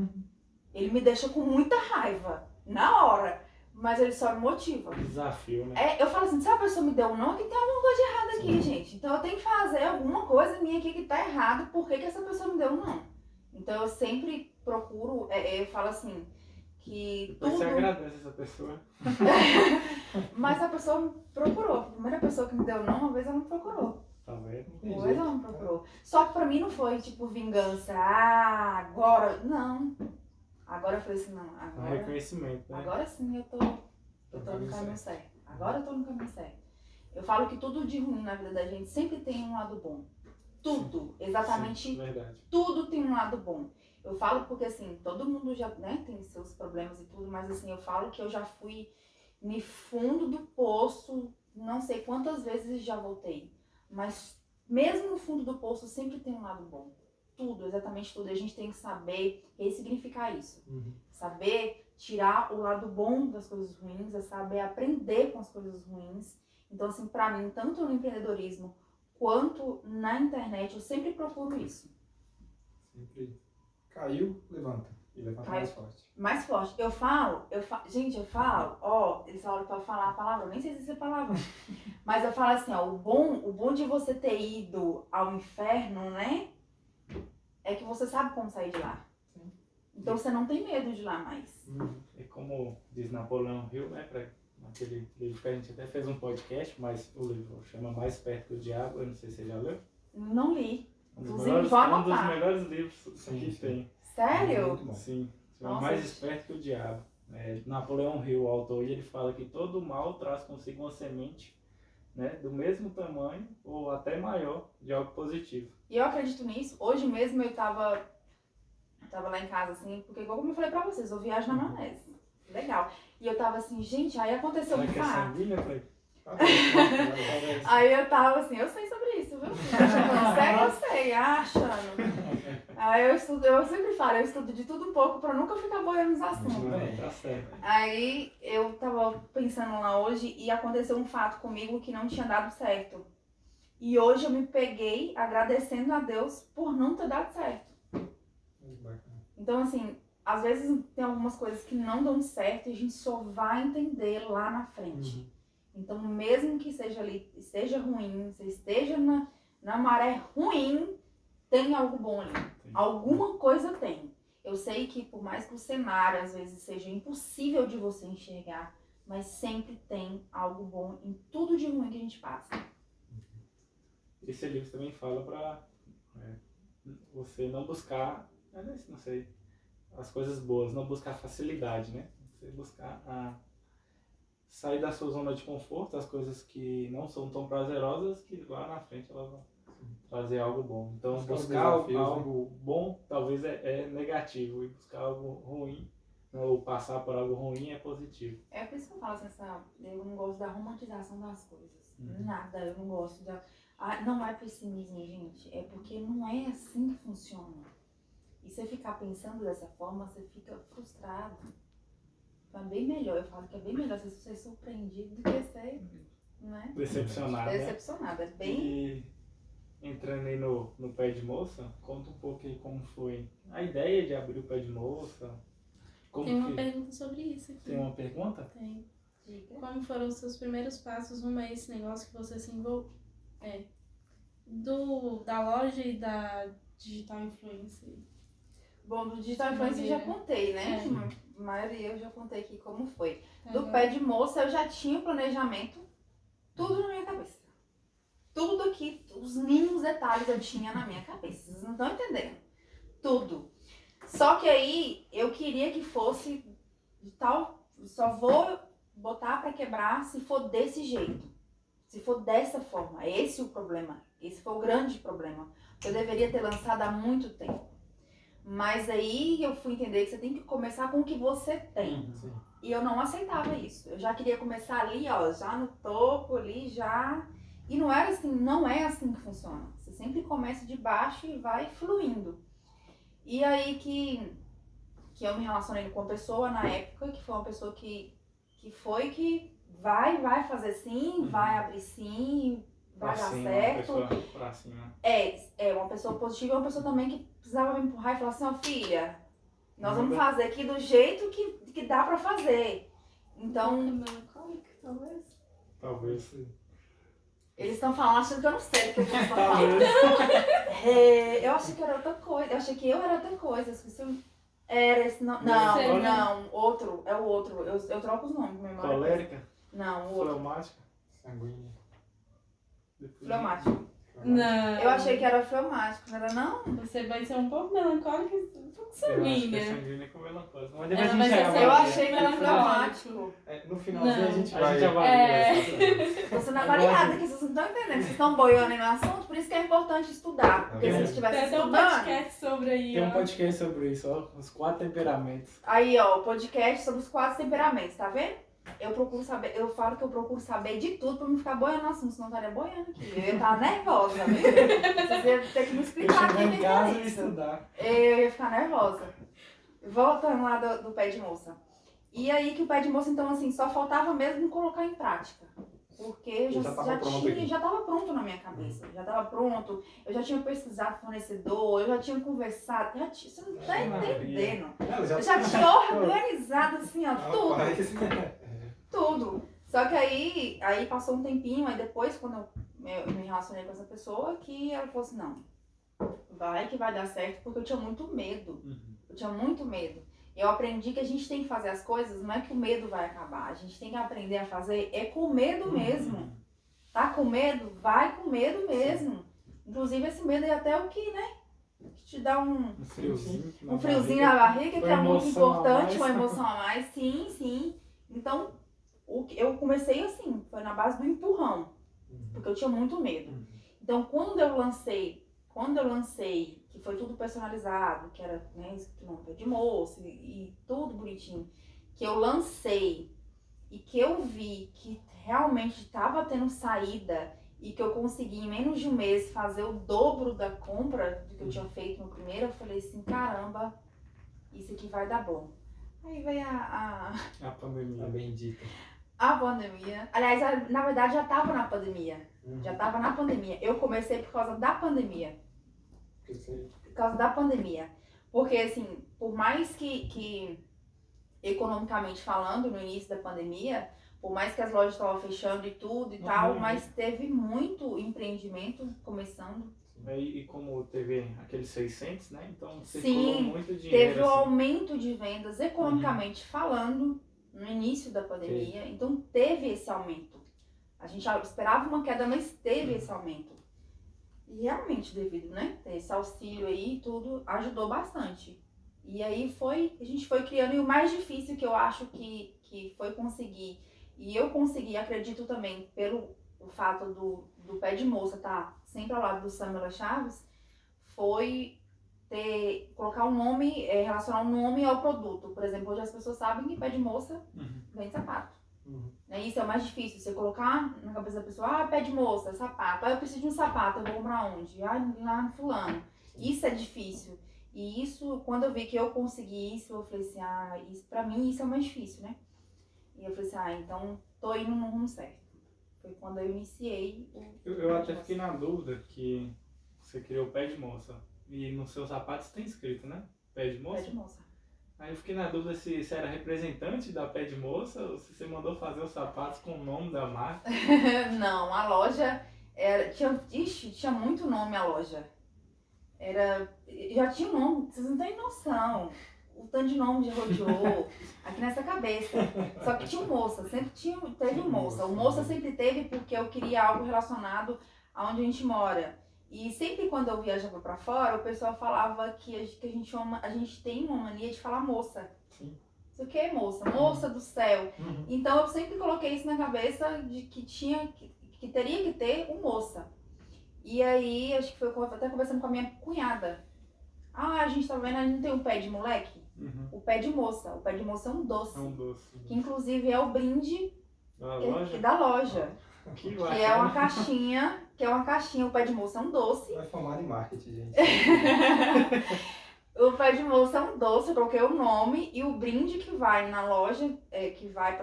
Ele me deixa com muita raiva, na hora, mas ele só me motiva. Desafio, né? É, eu falo assim, se a pessoa me deu um não, que tem alguma coisa de errada aqui, gente. Então eu tenho que fazer alguma coisa minha aqui que tá errado, por que essa pessoa me deu um não? Então eu sempre procuro, eu falo assim, que Depois tudo... você agradece essa pessoa. Mas a pessoa me procurou. A primeira pessoa que me deu não, uma vez ela me procurou. Tá vendo? Uma vez ela me procurou. Só que pra mim não foi tipo vingança. Ah, agora. Não. Agora eu falei assim, não. Um Agora, reconhecimento, né? agora sim eu tô no caminho certo. Agora eu tô no caminho certo. Eu falo que tudo de ruim na vida da gente sempre tem um lado bom. Tudo. Exatamente. Sim, verdade. Tudo tem um lado bom. Eu falo porque assim, todo mundo já, né, tem seus problemas e tudo, mas assim, eu falo que eu já fui no fundo do poço, não sei quantas vezes já voltei. Mas mesmo no fundo do poço sempre tem um lado bom. Tudo, exatamente tudo. A gente tem que saber ressignificar isso. Saber tirar o lado bom das coisas ruins, é saber aprender com as coisas ruins. Então assim, pra mim, tanto no empreendedorismo quanto na internet, eu sempre procuro isso. Sempre caiu, levanta. E levanta mais forte. Mais forte. Eu falo, ó, eles falam pra falar a palavra, eu nem sei se isso é palavra. Mas eu falo assim, ó, o bom de você ter ido ao inferno, né? É que você sabe como sair de lá. Sim. Então você não tem medo de ir lá mais. E como diz Napoleão Hill, né? Naquele livro que a gente até fez um podcast, mas o livro chama Mais Perto do Diabo, eu não sei se você já leu. Não li. Um dos Inclusive, vou anotar. dos melhores livros que tem. Sério? Muito bom. Sim, chama Nossa. Mais Esperto que o Diabo. Napoleão Hill, o autor, e ele fala que todo mal traz consigo uma semente né, do mesmo tamanho ou até maior de algo positivo. E eu acredito nisso. Hoje mesmo eu tava lá em casa, assim, porque como eu falei pra vocês, eu viajo na maionese. Legal. E eu tava assim, gente, aí aconteceu um Será que é fato. sanguíneo, Clay? Aí eu tava assim, eu sei sobre isso, viu? Eu sei, achando. Aí eu sempre falo, eu estudo de tudo um pouco pra nunca ficar boiando nos assuntos. Tá certo. Aí eu tava pensando lá hoje e aconteceu um fato comigo que não tinha dado certo. E hoje eu me peguei agradecendo a Deus por não ter dado certo. Então, assim, às vezes tem algumas coisas que não dão certo e a gente só vai entender lá na frente. Então, mesmo que seja ali, esteja ruim, você esteja na maré ruim, tem algo bom ali. Sim. Alguma coisa tem. Eu sei que por mais que o cenário às vezes seja impossível de você enxergar, mas sempre tem algo bom em tudo de ruim que a gente passa. Esse livro também fala pra você não buscar, não sei, as coisas boas, não buscar facilidade, né? Você buscar sair da sua zona de conforto, as coisas que não são tão prazerosas, que lá na frente elas vão trazer algo bom. Então, buscar algo bom talvez é negativo, e buscar algo ruim, ou passar por algo ruim é positivo. É por isso que eu falo assim, eu não gosto da romantização das coisas. Nada, eu não gosto da... não é pessimismo, gente, é porque não é assim que funciona. E você ficar pensando dessa forma, você fica frustrado. Então é bem melhor, eu falo que é bem melhor você ser surpreendido do que ser, né? Decepcionado, né? Decepcionado, é bem... E entrando aí no Pé de Moça, conta um pouco aí como foi a ideia de abrir o Pé de Moça. Tem uma pergunta sobre isso aqui. Tem uma pergunta? Tem. Como foram os seus primeiros passos rumo a esse negócio que você se envolveu? Da loja e da Digital Influencer. Bom, do Digital Influencer eu já contei, né? A maioria eu já contei aqui como foi. Do Pé de Moça eu já tinha o planejamento, tudo na minha cabeça. Tudo aqui, os mínimos detalhes eu tinha na minha cabeça. Vocês não estão entendendo. Tudo. Só que aí eu queria que fosse de tal... Só vou botar pra quebrar se for desse jeito. Se for dessa forma. Esse é o problema. Esse foi o grande problema. Eu deveria ter lançado há muito tempo. Mas aí eu fui entender que você tem que começar com o que você tem. E eu não aceitava isso. Eu já queria começar ali, ó, já no topo, ali, já... E não era assim, não é assim que funciona. Você sempre começa de baixo e vai fluindo. E aí que eu me relacionei com uma pessoa na época, que foi uma pessoa que vai fazer sim, vai abrir sim, vai dar certo. Uma pessoa pra cima. É uma pessoa positiva e uma pessoa também que precisava me empurrar e falar assim, ó filha, nós vamos fazer aqui do jeito que dá pra fazer. Então... Melancólica, talvez? Talvez sim. Eles estão falando achando que eu não sei do que eles estão falando. Eu achei que era outra coisa. Eu achei que eu era outra coisa. Eu esqueci. Era esse não. Não. Outro. É o outro. Eu troco os nomes. Memória. Colérica? Não, o outro. Fleumática? Sanguínea. Fleumático. Não. Eu achei que era fleumático, não era não? Você vai ser um pouco melancólica e um pouco Eu acho que é sanguínea. sanguínea com melancólica. Mas Ela depois a vai gente ser já assim, Eu vai. achei que era fleumático. No finalzinho a gente A vai... gente já vai. Você não é variada, que vocês não estão entendendo. Vocês estão boiando aí no assunto, por isso que é importante estudar. Porque se vocês Tem estivessem até um estudando... podcast sobre aí, Tem um ó. podcast sobre isso, ó. Os 4 temperamentos. Aí, ó, o podcast sobre os 4 temperamentos, tá vendo? Eu falo que eu procuro saber de tudo pra não ficar boiando no assunto, senão eu estaria boiando aqui. Eu ia estar nervosa, viu? Vocês iam ter que me Eu explicar chegar aqui em o casa que é e isso. estudar. Eu ia ficar nervosa. Voltando lá do Pé de Moça. E aí que o Pé de Moça, então, assim, só faltava mesmo colocar em prática. Porque eu já estava pronto na minha cabeça. Já estava pronto, eu já tinha pesquisado fornecedor, eu já tinha conversado. Você não tá entendendo. Eu já tinha organizado, assim, ó, tudo. Tudo. Só que aí passou um tempinho, aí depois, quando eu me relacionei com essa pessoa, que ela falou assim, não, vai que vai dar certo, porque eu tinha muito medo. Eu tinha muito medo. Eu aprendi que a gente tem que fazer as coisas, não é que o medo vai acabar. A gente tem que aprender a fazer, é com medo mesmo. Tá com medo? Vai com medo mesmo. Inclusive esse medo é até o que, né? Que te dá um friozinho. Um friozinho na barriga, que é muito importante, uma mais. emoção a mais. Sim, sim. Então, eu comecei assim, foi na base do empurrão. porque eu tinha muito medo. Então, quando eu lancei, que foi tudo personalizado, que era, né, escrito no pé de moça e tudo bonitinho, que eu lancei e que eu vi que realmente estava tendo saída e que eu consegui em menos de um mês fazer o dobro da compra do que eu tinha feito no primeiro, eu falei assim, caramba, isso aqui vai dar bom. Aí veio A pandemia. A bendita. a pandemia. Aliás, na verdade já estava na pandemia. Já estava na pandemia. Eu comecei por causa da pandemia. Por causa da pandemia. Porque, assim, por mais que economicamente falando, no início da pandemia, por mais que as lojas estavam fechando e tudo e tal, mas teve muito empreendimento começando. E como teve aqueles 600, né? Então Sim, circulou muito dinheiro. Teve o assim. aumento de vendas economicamente falando no início da pandemia. Então teve esse aumento. A gente esperava uma queda, mas teve esse aumento. E realmente, devido, né? Ter esse auxílio aí, tudo ajudou bastante. E aí a gente foi criando, e o mais difícil que eu acho que foi conseguir, e eu consegui, acredito também, pelo o fato do pé de moça estar sempre ao lado do Samela Chaves, foi colocar um nome, relacionar um nome ao produto. Por exemplo, hoje as pessoas sabem que pé de moça vende sapato. Isso é o mais difícil, você colocar na cabeça da pessoa, pé de moça, sapato, eu preciso de um sapato, eu vou comprar onde? Lá no fulano. Isso é difícil. E isso, quando eu vi que eu consegui isso, eu falei assim, isso, pra mim isso é o mais difícil, né? E eu falei assim, então tô indo no rumo certo. Foi quando eu iniciei o Eu até fiquei na dúvida que você criou pé de moça. E nos seus sapatos tem escrito, né? Pé de moça? Pé de moça. Aí eu fiquei na dúvida se era representante da Pé de Moça ou se você mandou fazer os sapatos com o nome da marca. Não, a loja tinha muito nome a loja. Já tinha um nome, vocês não têm noção. O tanto de nome de rodeou aqui nessa cabeça. Só que tinha um moça, sempre teve um moça. O moça sempre teve porque eu queria algo relacionado aonde a gente mora. E sempre quando eu viajava pra fora, o pessoal falava que a gente tem uma mania de falar moça. Sim. Isso aqui é moça, moça do céu. Então eu sempre coloquei isso na cabeça de que que teria que ter um moça. E aí, acho que foi até conversando com a minha cunhada. A gente tá vendo, a gente não tem um pé de moleque? O pé de moça. O pé de moça é um doce. É um doce. Que inclusive é o brinde Da loja? da loja. Que É uma caixinha, o pé de moça é um doce. Vai formar em marketing, gente. O pé de moça é um doce, eu coloquei o nome e o brinde que vai na loja, que vai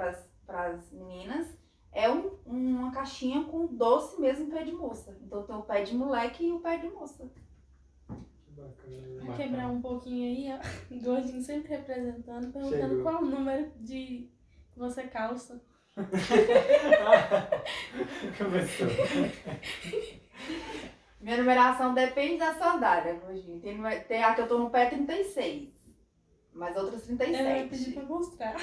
pras meninas, é uma caixinha com doce mesmo pé de moça. Então tem o pé de moleque e o pé de moça. Que bacana. Vai quebrar um pouquinho aí, ó. Gordinho sempre representando, perguntando Chegou. qual o número de você calça. Começou. Minha numeração depende da sandália, Gordinho. Tem a que eu tô no pé 36, mas outras Eu ia pedir 37. pra mostrar.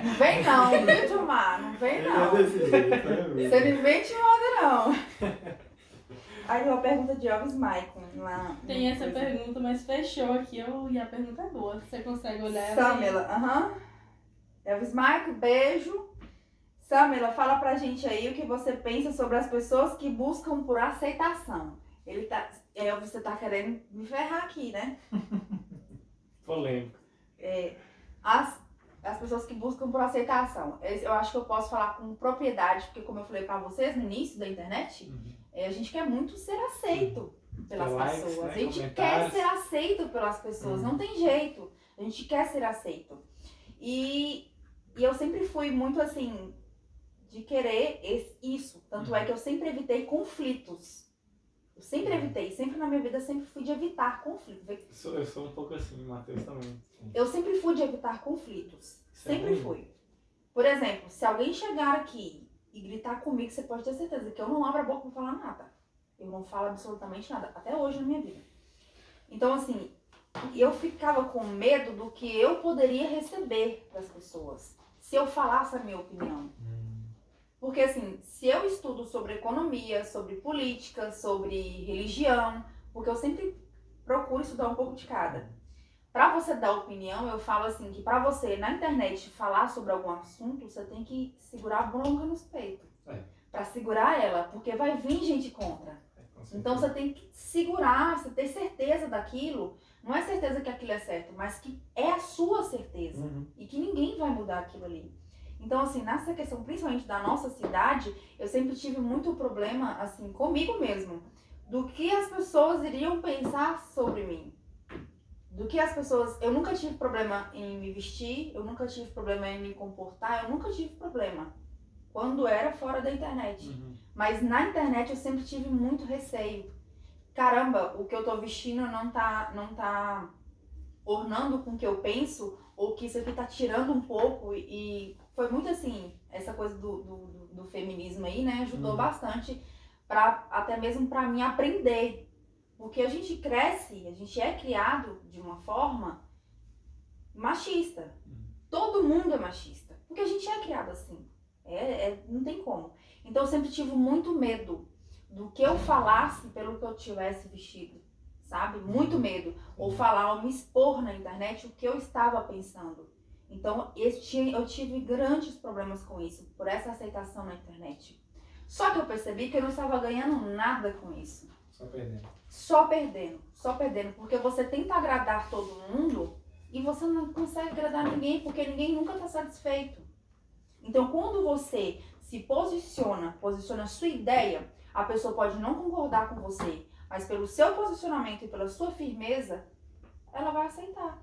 Não vem não, viu, Dilmar? Não vem não. É desse jeito, né, Você não vem de moda, não. Aí tem uma pergunta de Elvis Maicon lá. Tem essa pergunta, mas fechou aqui. E a pergunta é boa. Você consegue olhar ela aí? Samela, Elvis Maicon, beijo. Samela, fala pra gente aí o que você pensa sobre as pessoas que buscam por aceitação. Você tá querendo me ferrar aqui, né? Polêmico. As pessoas que buscam por aceitação. Eu acho que eu posso falar com propriedade, porque como eu falei pra vocês no início da internet, a gente quer muito ser aceito pelas Likes, pessoas. né? A gente quer Comentários. ser aceito pelas pessoas, não tem jeito. A gente quer ser aceito. E eu sempre fui muito assim, de querer isso. Tanto é que eu sempre evitei conflitos. Eu sempre evitei, sempre na minha vida, sempre fui de evitar conflitos. Eu sou um pouco assim, Matheus também. Eu sempre fui de evitar conflitos. Isso é Sempre ruim. fui. Por exemplo, se alguém chegar aqui e gritar comigo, você pode ter certeza que eu não abro a boca pra falar nada. Eu não falo absolutamente nada, até hoje na minha vida. Então, assim, eu ficava com medo do que eu poderia receber das pessoas se eu falasse a minha opinião. Porque, assim, se eu estudo sobre economia, sobre política, sobre religião, porque eu sempre procuro estudar um pouco de cada. Pra você dar opinião, eu falo assim, que pra você, na internet, falar sobre algum assunto, você tem que segurar a bronca nos peitos. pra segurar ela, porque vai vir gente contra. Então você tem que segurar, você ter certeza daquilo. Não é certeza que aquilo é certo, mas que é a sua certeza. E que ninguém vai mudar aquilo ali. Então, assim, nessa questão, principalmente da nossa cidade, eu sempre tive muito problema, assim, comigo mesmo. Do que as pessoas iriam pensar sobre mim. Do que as pessoas... Eu nunca tive problema em me vestir, eu nunca tive problema em me comportar, eu nunca tive problema. Quando era fora da internet. Mas na internet eu sempre tive muito receio. Caramba, o que eu tô vestindo não tá ornando com o que eu penso, ou que isso aqui tá tirando um pouco. E foi muito assim, essa coisa do feminismo aí, né? Ajudou bastante, até mesmo pra mim aprender. Porque a gente cresce, a gente é criado de uma forma machista. Todo mundo é machista. Porque a gente é criado assim. Não tem como. Então eu sempre tive muito medo do que eu falasse pelo que eu tivesse vestido, sabe? Muito medo. Ou falar, ou me expor na internet o que eu estava pensando. Então eu tive grandes problemas com isso, por essa aceitação na internet. Só que eu percebi que eu não estava ganhando nada com isso. Só perdendo. Porque você tenta agradar todo mundo e você não consegue agradar ninguém, porque ninguém nunca está satisfeito. Então, quando você se posiciona a sua ideia, a pessoa pode não concordar com você, mas pelo seu posicionamento e pela sua firmeza, ela vai aceitar.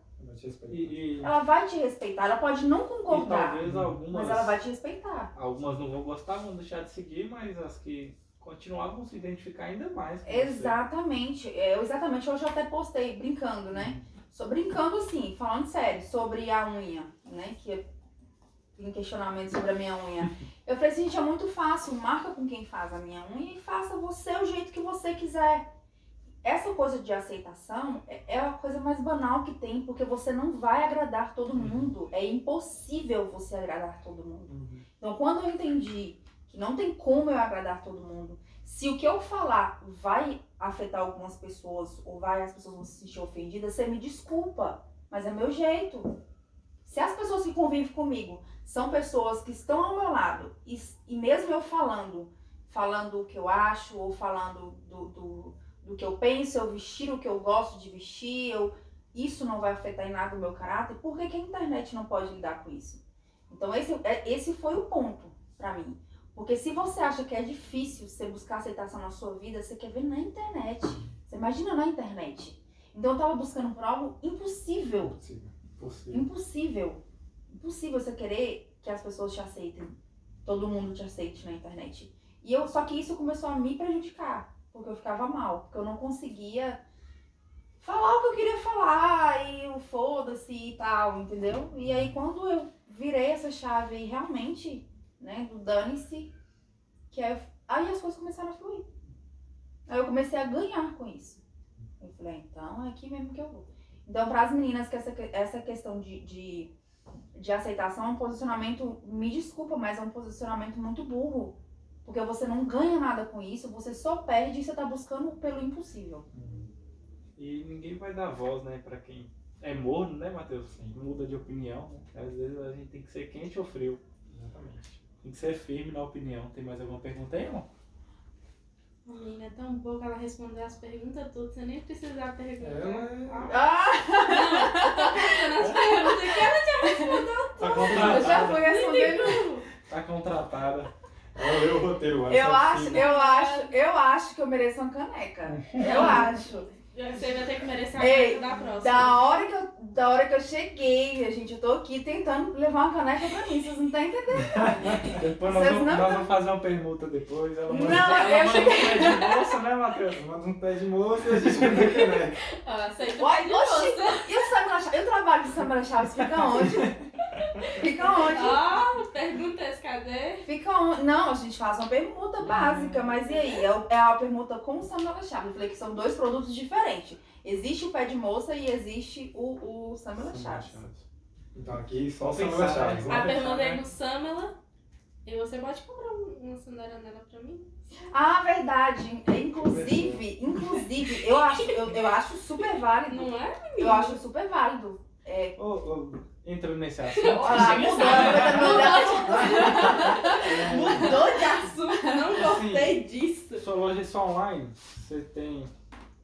Ela vai te respeitar. Ela pode não concordar, talvez algumas, mas ela vai te respeitar. Algumas não vão gostar, vão deixar de seguir, mas as que continuar vão se identificar ainda mais com Exatamente. Exatamente. Hoje eu até postei, brincando, né? Brincando assim, falando sério, sobre a unha, né? Que tem questionamento sobre a minha unha. Eu falei assim, gente, é muito fácil, marca com quem faz a minha unha e faça você o jeito que você quiser. Essa coisa de aceitação é a coisa mais banal que tem, porque você não vai agradar todo mundo. É impossível você agradar todo mundo. Então, quando eu entendi que não tem como eu agradar todo mundo, se o que eu falar vai afetar algumas pessoas, ou as pessoas vão se sentir ofendidas, você me desculpa, mas é meu jeito. Se as pessoas que convivem comigo são pessoas que estão ao meu lado, e mesmo eu falando o que eu acho, ou falando do que eu penso, eu vestir o que eu gosto de vestir, isso não vai afetar em nada o meu caráter, por que a internet não pode lidar com isso? Então esse foi o ponto pra mim. Porque se você acha que é difícil você buscar aceitação na sua vida, você quer ver na internet. Você imagina na internet. Então eu tava buscando por algo impossível. Impossível você querer que as pessoas te aceitem. Todo mundo te aceite na internet. Só que isso começou a me prejudicar. Porque eu ficava mal. Porque eu não conseguia falar o que eu queria falar. E o foda-se e tal, entendeu? E aí quando eu virei essa chave e realmente, né, do dane-se, aí as coisas começaram a fluir. Aí eu comecei a ganhar com isso. Eu falei, então é aqui mesmo que eu vou. Então, para as meninas, que essa questão de aceitação é um posicionamento, me desculpa, mas é um posicionamento muito burro. Porque você não ganha nada com isso, você só perde e você tá buscando pelo impossível. E ninguém vai dar voz, né, pra quem é morno, né, Matheus? Muda de opinião, né? Às vezes a gente tem que ser quente ou frio. Exatamente. Tem que ser firme na opinião. Tem mais alguma pergunta aí, irmão? A menina é tão boa que ela respondeu as perguntas todas, você nem precisa perguntar. Eu As perguntas que ela já respondeu. Tá contratada. Eu já fui respondendo. Tá contratada. Ela leu o roteiro antes. Eu acho que eu mereço uma caneca. Eu acho. Você vai ter que merecer a caneca da próxima. Da hora que eu cheguei, gente, eu tô aqui tentando levar uma caneca pra mim, vocês não estão entendendo. Depois nós vamos fazer uma permuta depois. Ela manda, eu cheguei. um pé de moça, né, Matheus? Manda um pé de moça e a gente manda a caneca. Aceita o pé de moça. E o Samara Chaves? Eu trabalho de Samara Chaves, fica onde? Fica onde? Perguntas, cadê? Fica onde? Não, a gente faz uma permuta básica, mas e aí? É a permuta com o Samara Chaves. Eu falei que são dois produtos diferentes. Existe o pé de moça e existe o Samara Chaves. Então aqui só Vamos o pensar, Samara Chaves. né? A Vamos pergunta é pensar, no Samela. E você pode comprar uma sandália nela pra mim? Ah, verdade. Inclusive, eu acho super válido. Não é? Eu acho super válido. Entrando nesse assunto. Olha lá, mudou de assunto. Não gostei disso. Sua loja é só online? Você tem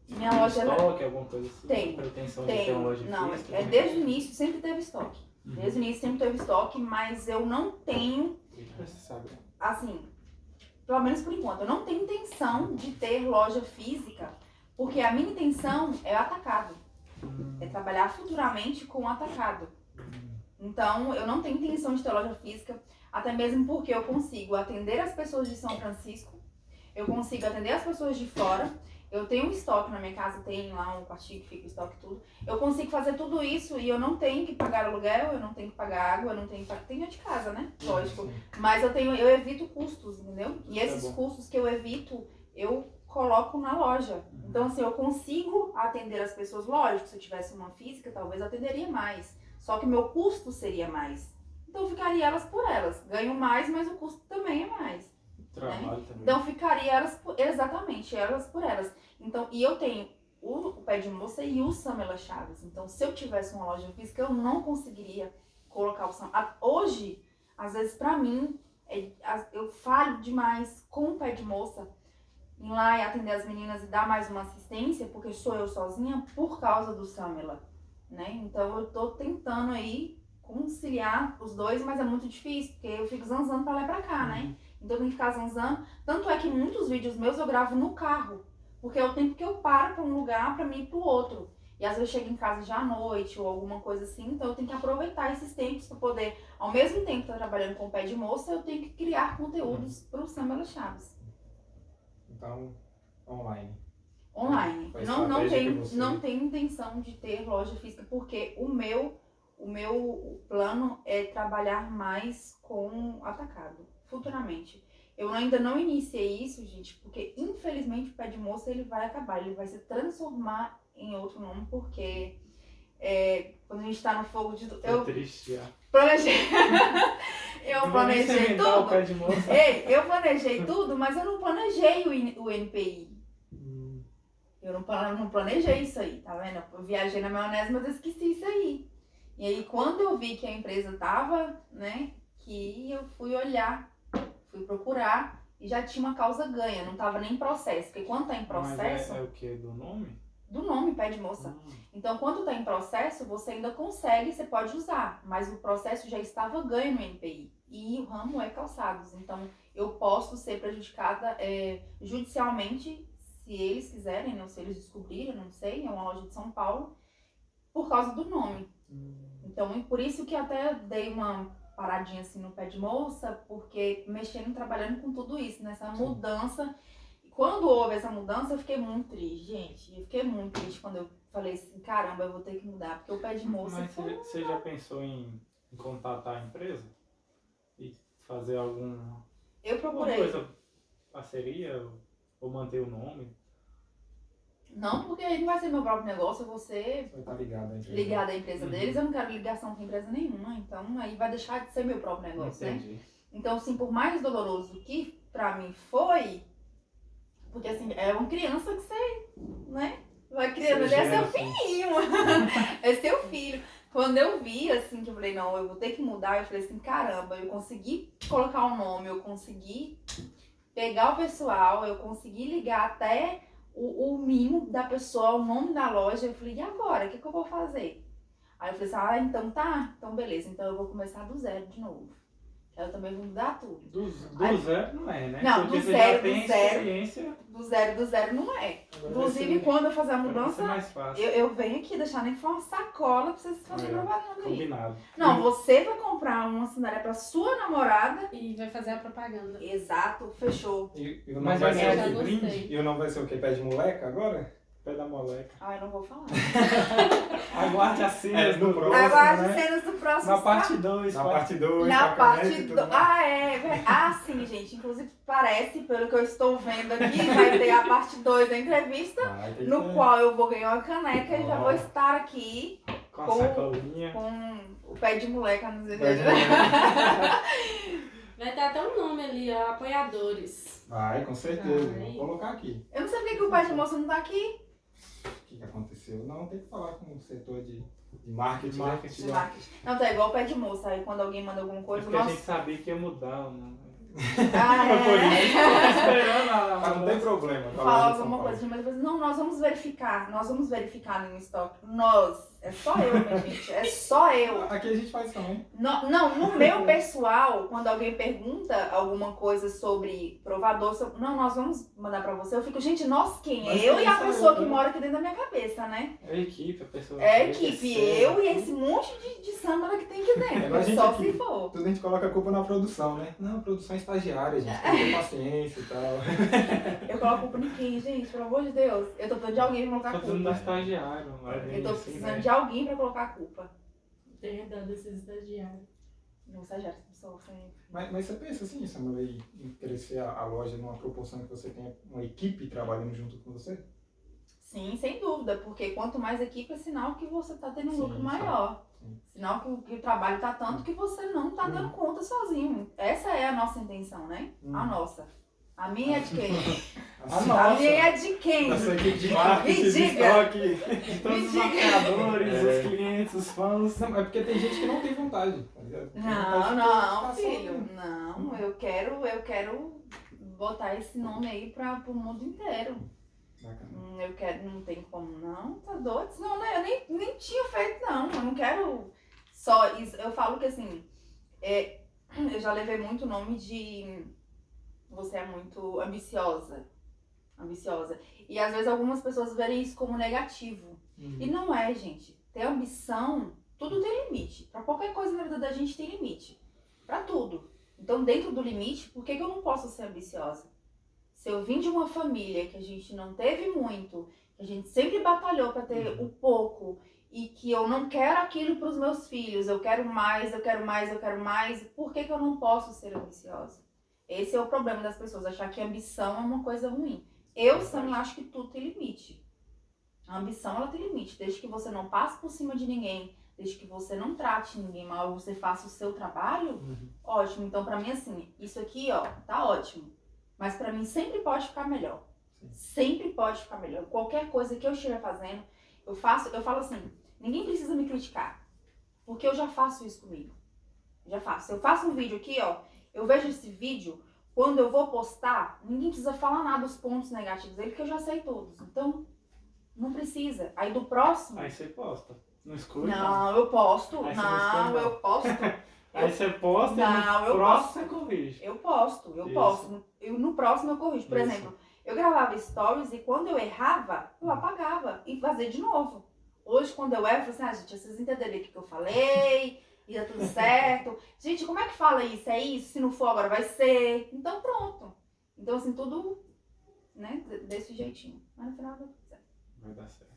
Minha loja estoque, alguma coisa assim? Tem. Pretensão de ter uma loja Não, física? desde o início sempre teve estoque. Uhum. Desde o início sempre teve estoque, mas eu não tenho, Você sabe. assim, pelo menos por enquanto, eu não tenho intenção de ter loja física, porque a minha intenção é atacado. É trabalhar futuramente com atacado. Então, eu não tenho intenção de ter loja física, até mesmo porque eu consigo atender as pessoas de São Francisco, eu consigo atender as pessoas de fora, eu tenho um estoque na minha casa, tem lá um quartinho que fica o estoque e tudo. Eu consigo fazer tudo isso e eu não tenho que pagar aluguel, eu não tenho que pagar água, eu não tenho que pagar... Tenho de casa, né? Lógico. Sim. Mas eu evito custos, entendeu? E Isso é esses bom. custos que eu evito, eu coloco na loja. Então, assim, eu consigo atender as pessoas. Lógico, se eu tivesse uma física, talvez eu atenderia mais. Só que o meu custo seria mais. Então, eu ficaria elas por elas. Ganho mais, mas o custo também é mais. Trabalho também. Então, ficaria exatamente, elas por elas. Então, e eu tenho o Pé de Moça e o Samela Chaves. Então, se eu tivesse uma loja física, eu não conseguiria colocar o Samela. Hoje, às vezes, pra mim, eu falho demais com o Pé de Moça ir lá e atender as meninas e dar mais uma assistência, porque sou eu sozinha por causa do Samela, né? Então, eu tô tentando aí conciliar os dois, mas é muito difícil, porque eu fico zanzando pra lá e pra cá, né? Então eu tenho que ficar zanzando. Tanto é que muitos vídeos meus eu gravo no carro. Porque é o tempo que eu paro pra um lugar pra mim ir pro outro. E às vezes eu chego em casa já à noite ou alguma coisa assim. Então eu tenho que aproveitar esses tempos pra poder, ao mesmo tempo que eu tô trabalhando com o Pé de Moça, eu tenho que criar conteúdos pro Samela Chaves. Então, online. Online. Foi a Não estratégia tenho, que você- não tenho intenção de ter loja física, porque o meu plano é trabalhar mais com atacado, futuramente. Eu ainda não iniciei isso, gente, porque infelizmente o Pé de Moça ele vai acabar, ele vai se transformar em outro nome, porque quando a gente tá no fogo de... Tô triste já. Planejei. Eu Não vou nem planejei cimentar o tudo. Pé de Moça. Ei, eu planejei tudo, mas eu não planejei o NPI. Eu não planejei isso aí, tá vendo? Eu viajei na maionese, mas eu esqueci isso aí. E aí, quando eu vi que a empresa tava, né, que eu fui olhar, fui procurar e já tinha uma causa ganha, não tava nem em processo. Porque quando tá em processo, Mas é o que? Do nome? do nome Pé de Moça. Então, quando tá em processo, você ainda consegue, você pode usar, mas o processo já estava ganho no NPI. E o ramo é calçados. Então, eu posso ser prejudicada judicialmente, se eles quiserem, né, se eles descobrirem, não sei, é uma loja de São Paulo, por causa do nome. Então, por isso que até dei uma paradinha assim no Pé de Moça, porque mexendo, trabalhando com tudo isso, nessa mudança. E quando houve essa mudança, eu fiquei muito triste, gente. Eu fiquei muito triste quando eu falei assim, caramba, eu vou ter que mudar, porque o Pé de Moça Mas foi... você já pensou em contatar a empresa? E fazer alguma Eu procurei. coisa, parceria, ou manter o nome? Não, porque aí não vai ser meu próprio negócio, eu vou ser Vai estar ligado à empresa. ligada à empresa deles, eu não quero ligação com empresa nenhuma, então aí vai deixar de ser meu próprio negócio, né? Entendi. Então, assim, por mais doloroso que pra mim foi, porque assim, é uma criança que você, né, vai criando, ele é seu filhinho, é seu filho. Quando eu vi, assim, que eu falei, não, eu vou ter que mudar, eu falei assim, caramba, eu consegui colocar um nome, eu consegui pegar o pessoal, eu consegui ligar até o mimo da pessoa, o nome da loja, eu falei, e agora, o que eu vou fazer? Aí eu falei assim, então tá, então beleza, então eu vou começar do zero de novo. Eu também vou mudar tudo. Do zero não é, né? Não, porque do você zero, já tem do zero. experiência. Do zero não é. Agora Inclusive, vai ser- quando eu fazer a vai ser mudança, mais fácil. eu venho aqui deixar nem que for uma sacola pra vocês fazerem propaganda aí. Combinado. Não, você vai comprar uma sandália pra sua namorada. E vai fazer a propaganda. exato, fechou. E o Mas nome vai vai ser ser já o quê? gostei. brinde? E o nome vai ser o quê? Pé de moleca agora? Pé da moleca. Ah, eu não vou falar. Aguarde as cenas no do próximo, Aguarde né? cenas do próximo. Na parte 2. Na parte 2, Na parte do... sim, gente. Inclusive, parece, pelo que eu estou vendo aqui, vai ter a parte 2 da entrevista, no qual eu vou ganhar uma caneca e já vou estar aqui Com a com- sacolinha. com o pé de moleca nos Pé de dedos. moleca. Vai ter até um nome ali, ó, apoiadores. Vai, com certeza. Vai. Vamos colocar aqui. Eu não sei porque que o pai de moça não tá aqui. que aconteceu. Não, tem que falar com o setor de marketing. De marketing. De marketing. Não, tá igual o pé de moça. Aí quando alguém manda alguma É coisa, porque a nossa. gente sabia que ia mudar, né? Ah, Foi por é. isso que eu tava esperando a Mas não tem problema. Falar alguma coisa, mas depois, não, nós vamos verificar no estoque. É só eu, minha gente, é só eu. Aqui a gente faz também. Não, no meu pessoal, quando alguém pergunta alguma coisa sobre provador, não, nós vamos mandar pra você, eu fico, gente, nós quem? Mas Eu e a quem pessoa sou eu, que né? mora aqui dentro da minha cabeça, né? É a equipe, a pessoa. É a que equipe, recebe. eu e esse monte de sâmbara que tem aqui dentro, Agora a gente só aqui- se for. Tudo a gente coloca a culpa na produção, né? Não, produção é estagiária, gente. Tem que ter paciência e tal. Eu coloco culpa em quem, gente, pelo amor de Deus. Eu tô precisando de alguém pra colocar Tô a precisando do culpa. estagiário. Não é bem Eu tô assim, precisando né? de alguém pra colocar a culpa. Tem dado esses estagiários. Não estagiário, sofrem. Mas você pensa assim, Samuel, em crescer a loja numa proporção que você tenha uma equipe trabalhando junto com você? Sim, sem dúvida, porque quanto mais equipe é sinal que você tá tendo um Sim, lucro sim. maior. Sim. Sinal que o trabalho tá tanto que você não tá dando conta sozinho. Essa é a nossa intenção, né? A nossa. A minha é de quem? Assim, A minha é de quem? Nossa equipe de marketing, Me de diga. estoque. De todos os Me diga. maquiadores, É. os clientes, os fãs. Não, é porque tem gente que não tem vontade, tá ligado? Tem vontade Não, de não, ficar filho. só- Não, eu quero botar esse nome aí pro mundo inteiro. Bacana. Eu quero, não tem como não, tá doido? Não, né? Eu nem tinha feito não, eu não quero só isso. Eu falo que assim, eu já levei muito o nome de você é muito ambiciosa. E às vezes algumas pessoas verem isso como negativo. E não é, gente. Ter ambição, tudo tem limite. Pra qualquer coisa na vida da gente tem limite. Pra tudo. Então, dentro do limite, por que eu não posso ser ambiciosa? Se eu vim de uma família que a gente não teve muito, que a gente sempre batalhou pra ter o pouco, e que eu não quero aquilo pros meus filhos, eu quero mais, por que eu não posso ser ambiciosa? Esse é o problema das pessoas, achar que a ambição é uma coisa ruim. Eu também acho que tudo tem limite. A ambição, ela tem limite. Desde que você não passe por cima de ninguém, desde que você não trate ninguém mal, você faça o seu trabalho, ótimo. Então, pra mim, assim, isso aqui, ó, tá ótimo. Mas pra mim sempre pode ficar melhor. Sim. Sempre pode ficar melhor. Qualquer coisa que eu estiver fazendo, eu falo assim, ninguém precisa me criticar. Porque eu já faço isso comigo. Já faço. Eu faço um vídeo aqui, ó, eu vejo esse vídeo, quando eu vou postar, ninguém precisa falar nada dos pontos negativos dele, porque eu já sei todos. Então, não precisa. Aí do próximo... Aí você posta. Não escute. Não, eu posto. Aí você Não, não. eu posto. Aí você posta Não, e eu no próximo posto. você corrige. Eu posto. Isso. No próximo eu corrijo. Por Isso. exemplo, eu gravava stories e quando eu errava, eu apagava e fazia de novo. Hoje, quando eu erro, eu falo assim, gente, vocês entenderam o que eu falei, e dá tudo certo. Gente, como é que fala isso? É isso? Se não for, agora vai ser. Então, pronto. Então, assim, tudo, né, desse jeitinho. Mas no final, dá tudo certo. Vai dar certo.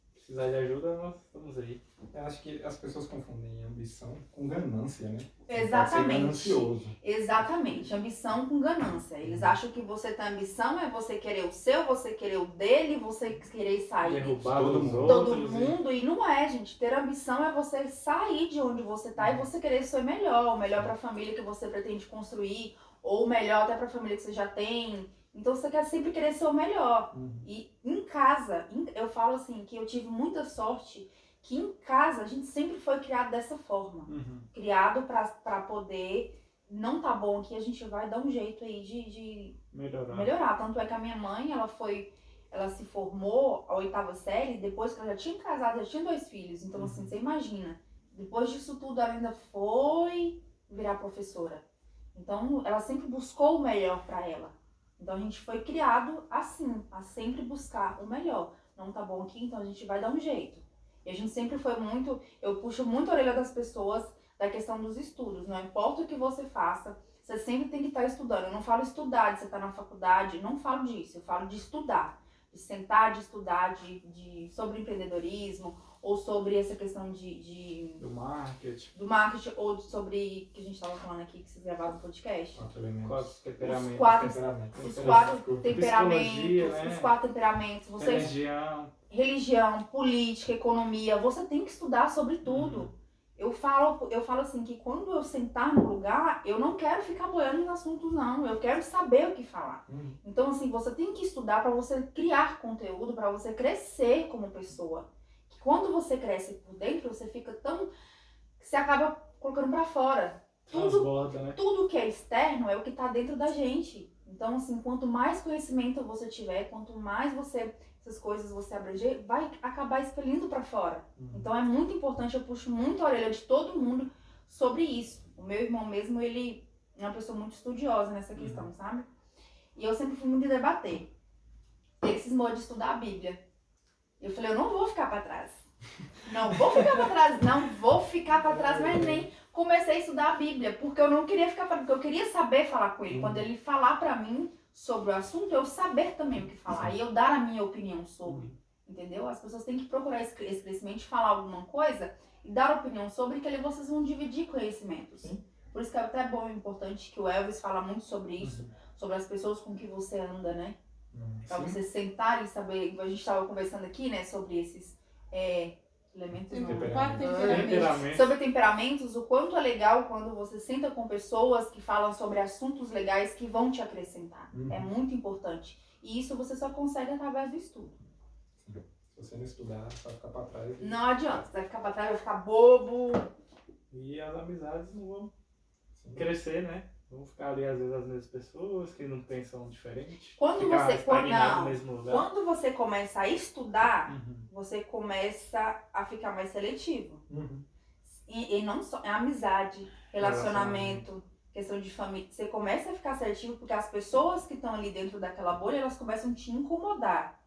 Se precisar de ajuda, nós estamos aí. Eu acho que as pessoas confundem ambição com ganância, né? Exatamente. Pode ser ganancioso. Exatamente, ambição com ganância. Eles acham que você tem ambição é você querer o seu, você querer o dele, você querer sair Derrubar todo os mundo. todo outros. mundo, e não é, gente. Ter ambição é você sair de onde você tá e você querer ser melhor, o melhor para a família que você pretende construir, ou o melhor até para a família que você já tem. Então você quer sempre querer ser o melhor. E em casa, eu falo assim, que eu tive muita sorte que em casa a gente sempre foi criado dessa forma. Criado pra poder, não tá bom aqui, a gente vai dar um jeito aí de melhorar. Tanto é que a minha mãe, ela se formou a 8ª série, depois que ela já tinha casado, já tinha 2 filhos. Então assim, você imagina, depois disso tudo ela ainda foi virar professora. Então ela sempre buscou o melhor pra ela. Então a gente foi criado assim, a sempre buscar o melhor. Não tá bom aqui, então a gente vai dar um jeito. E a gente sempre foi muito, eu puxo muito a orelha das pessoas da questão dos estudos. Não importa o que você faça, você sempre tem que estar estudando. Eu não falo estudar, de você estar na faculdade, não falo disso. Eu falo de estudar, de sentar, de estudar, sobre empreendedorismo, ou sobre essa questão Do marketing. do marketing, ou sobre, que a gente estava falando aqui, que vocês gravaram no podcast. 4 elementos. Quatro temperamentos. Os 4 Temperamento. Os 4 Desculpa. temperamentos, Psicologia, né? os 4 temperamentos, Religião. religião, política, economia, você tem que estudar sobre tudo. eu falo assim, que quando eu sentar no lugar, eu não quero ficar boiando em assuntos, não. Eu quero saber o que falar. Então, assim, você tem que estudar para você criar conteúdo, para você crescer como pessoa. Que quando você cresce por dentro, você fica tão... Você acaba colocando para fora. Transborda, né? Tudo que é externo é o que tá dentro da gente. Então, assim, quanto mais conhecimento você tiver, quanto mais essas coisas você abranger, vai acabar expelindo para fora. Então é muito importante, eu puxo muito a orelha de todo mundo sobre isso. O meu irmão mesmo, ele é uma pessoa muito estudiosa nessa questão, sabe? E eu sempre fui muito de debater. Ele cismou de estudar a Bíblia. Eu falei, eu não vou ficar para trás. Não vou ficar para trás, não vou ficar para trás, mas nem comecei a estudar a Bíblia, porque eu não queria ficar para trás, porque eu queria saber falar com ele. Quando ele falar para mim sobre o assunto, eu saber também o que falar e eu dar a minha opinião sobre, entendeu? As pessoas têm que procurar esse crescimento, falar alguma coisa e dar opinião sobre, que ali vocês vão dividir conhecimentos. Por isso que é até bom e importante que o Elvis fala muito sobre isso, sobre as pessoas com que você anda, né? Pra você sentar e saber, a gente estava conversando aqui, né, sobre esses elementos, sobre temperamentos, o quanto é legal quando você senta com pessoas que falam sobre assuntos legais que vão te acrescentar. É muito importante. E isso você só consegue através do estudo. Se você não estudar, você vai ficar pra trás. Não adianta, você vai ficar pra trás, vai ficar bobo. E as amizades não vão crescer, né? Vão ficar ali, às vezes, as mesmas pessoas que não pensam diferente. Quando você começa a estudar, você começa a ficar mais seletivo. E não só, é amizade, relacionamento, questão de família. Você começa a ficar seletivo porque as pessoas que estão ali dentro daquela bolha, elas começam a te incomodar.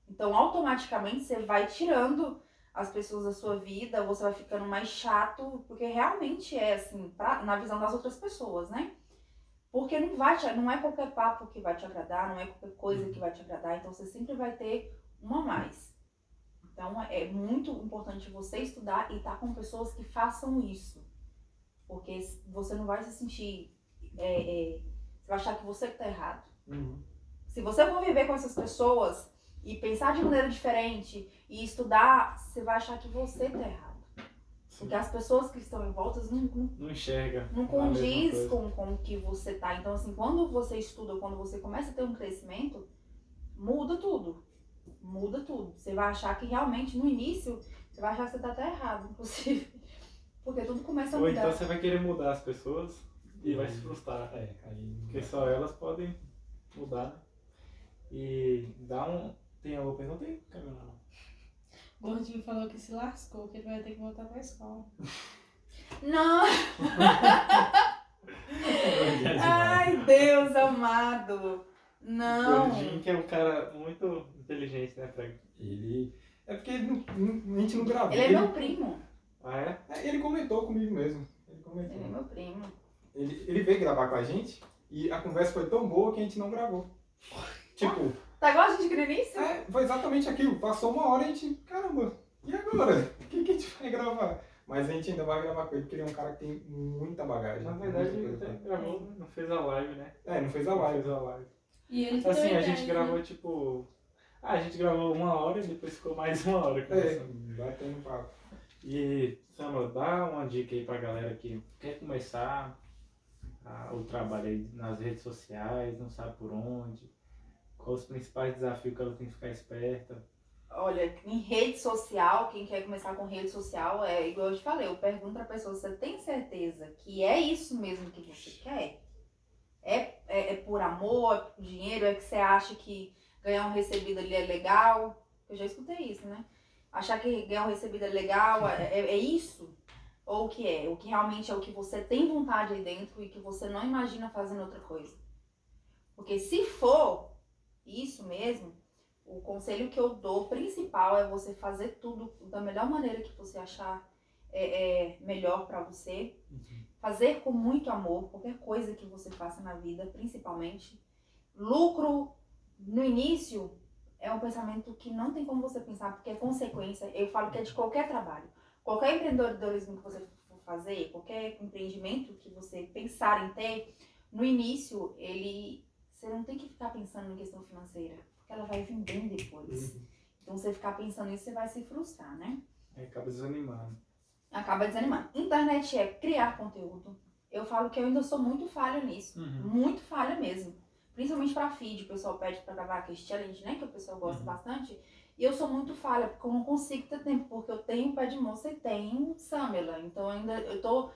Então, automaticamente, você vai tirando as pessoas da sua vida, você vai ficando mais chato, porque realmente é assim, na visão das outras pessoas, né? Porque não é qualquer papo que vai te agradar, não é qualquer coisa que vai te agradar, então você sempre vai ter uma a mais. Então é muito importante você estudar e estar com pessoas que façam isso. Porque você não vai se sentir, você vai achar que você que tá errado. Se você conviver com essas pessoas e pensar de maneira diferente e estudar, você vai achar que você tá errado. Porque as pessoas que estão em volta não enxerga. Não condiz com o que você tá. Então, assim, quando você estuda, quando você começa a ter um crescimento, muda tudo. Muda tudo. Você vai achar que realmente, no início, você vai achar que você tá até errado, inclusive. Porque tudo começa a mudar. Ou então você vai querer mudar as pessoas e vai se frustrar. Porque só elas podem mudar, né? E tem alguma pergunta aí, Camila? O Gordinho falou que se lascou, que ele vai ter que voltar pra escola. Não! Ai, Deus amado! Não! O Gordinho, que é um cara muito inteligente, né, Frank? Ele... É porque a gente não gravou. Ele é meu primo. Ah, é? Ele comentou comigo mesmo. Ele é meu primo. Ele veio gravar com a gente e a conversa foi tão boa que a gente não gravou. Tipo... Tá igual a gente no início? Foi exatamente aquilo. Passou uma hora e a gente... Caramba, e agora? O que a gente vai gravar? Mas a gente ainda vai gravar com ele porque ele é um cara que tem muita bagagem. Na verdade, ele até gravou, né? Não fez a live, né? Não fez a live. E ele assim, deu a gente ideia, gravou né? tipo... a gente gravou 1 hora e depois ficou mais 1 hora conversando. Batendo papo. E, Samuel, dá uma dica aí pra galera que quer começar o trabalho aí nas redes sociais, não sabe por onde. Quais os principais desafios que ela tem que ficar esperta? Olha, em rede social, quem quer começar com rede social, igual eu te falei, eu pergunto pra pessoa, você tem certeza que é isso mesmo que você quer? É por amor, é por dinheiro, é que você acha que ganhar um recebido ali é legal? Eu já escutei isso, né? Achar que ganhar um recebido é legal, é isso? Ou o que é? O que realmente é o que você tem vontade aí dentro e que você não imagina fazendo outra coisa? Porque se for isso mesmo, o conselho que eu dou principal é você fazer tudo da melhor maneira que você achar melhor pra você. Fazer com muito amor, qualquer coisa que você faça na vida, principalmente. Lucro, no início, é um pensamento que não tem como você pensar, porque é consequência. Eu falo que é de qualquer trabalho. Qualquer empreendedorismo que você for fazer, qualquer empreendimento que você pensar em ter, no início, você não tem que ficar pensando em questão financeira, porque ela vai vir bem depois. Então, você ficar pensando nisso, você vai se frustrar, né? Acaba desanimando. acaba desanimando. Internet é criar conteúdo. Eu falo que eu ainda sou muito falha nisso. Muito falha mesmo. Principalmente pra feed, o pessoal pede pra gravar aqueles challenge, né? Que o pessoal gosta bastante. E eu sou muito falha, porque eu não consigo ter tempo. Porque eu tenho pé de moça e tenho Samela. Então eu tô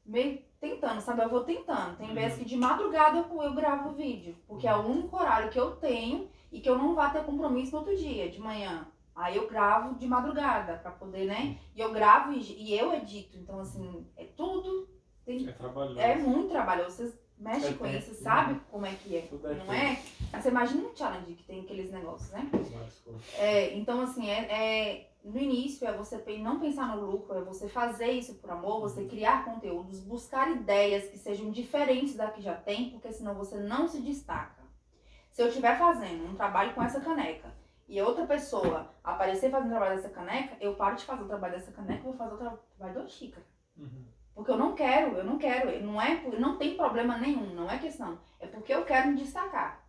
meio tentando, sabe? Eu vou tentando. Tem vezes que de madrugada eu gravo vídeo. Porque é o único horário que eu tenho e que eu não vá ter compromisso no outro dia, de manhã. Aí eu gravo de madrugada pra poder, né? E eu gravo e eu edito. Então, assim, é tudo. É trabalhoso. É muito trabalhoso. Vocês mexem com isso, sabe como é que é? Tudo é Não é? Você imagina um challenge que tem aqueles negócios, né? Várias coisas. Então, assim, no início é você não pensar no lucro, é você fazer isso por amor, você criar conteúdos, buscar ideias que sejam diferentes da que já tem, porque senão você não se destaca. Se eu estiver fazendo um trabalho com essa caneca e outra pessoa aparecer fazendo o trabalho dessa caneca, eu paro de fazer o trabalho dessa caneca e vou fazer o trabalho da xícara. Porque eu não quero, não tem problema nenhum, não é questão. É porque eu quero me destacar.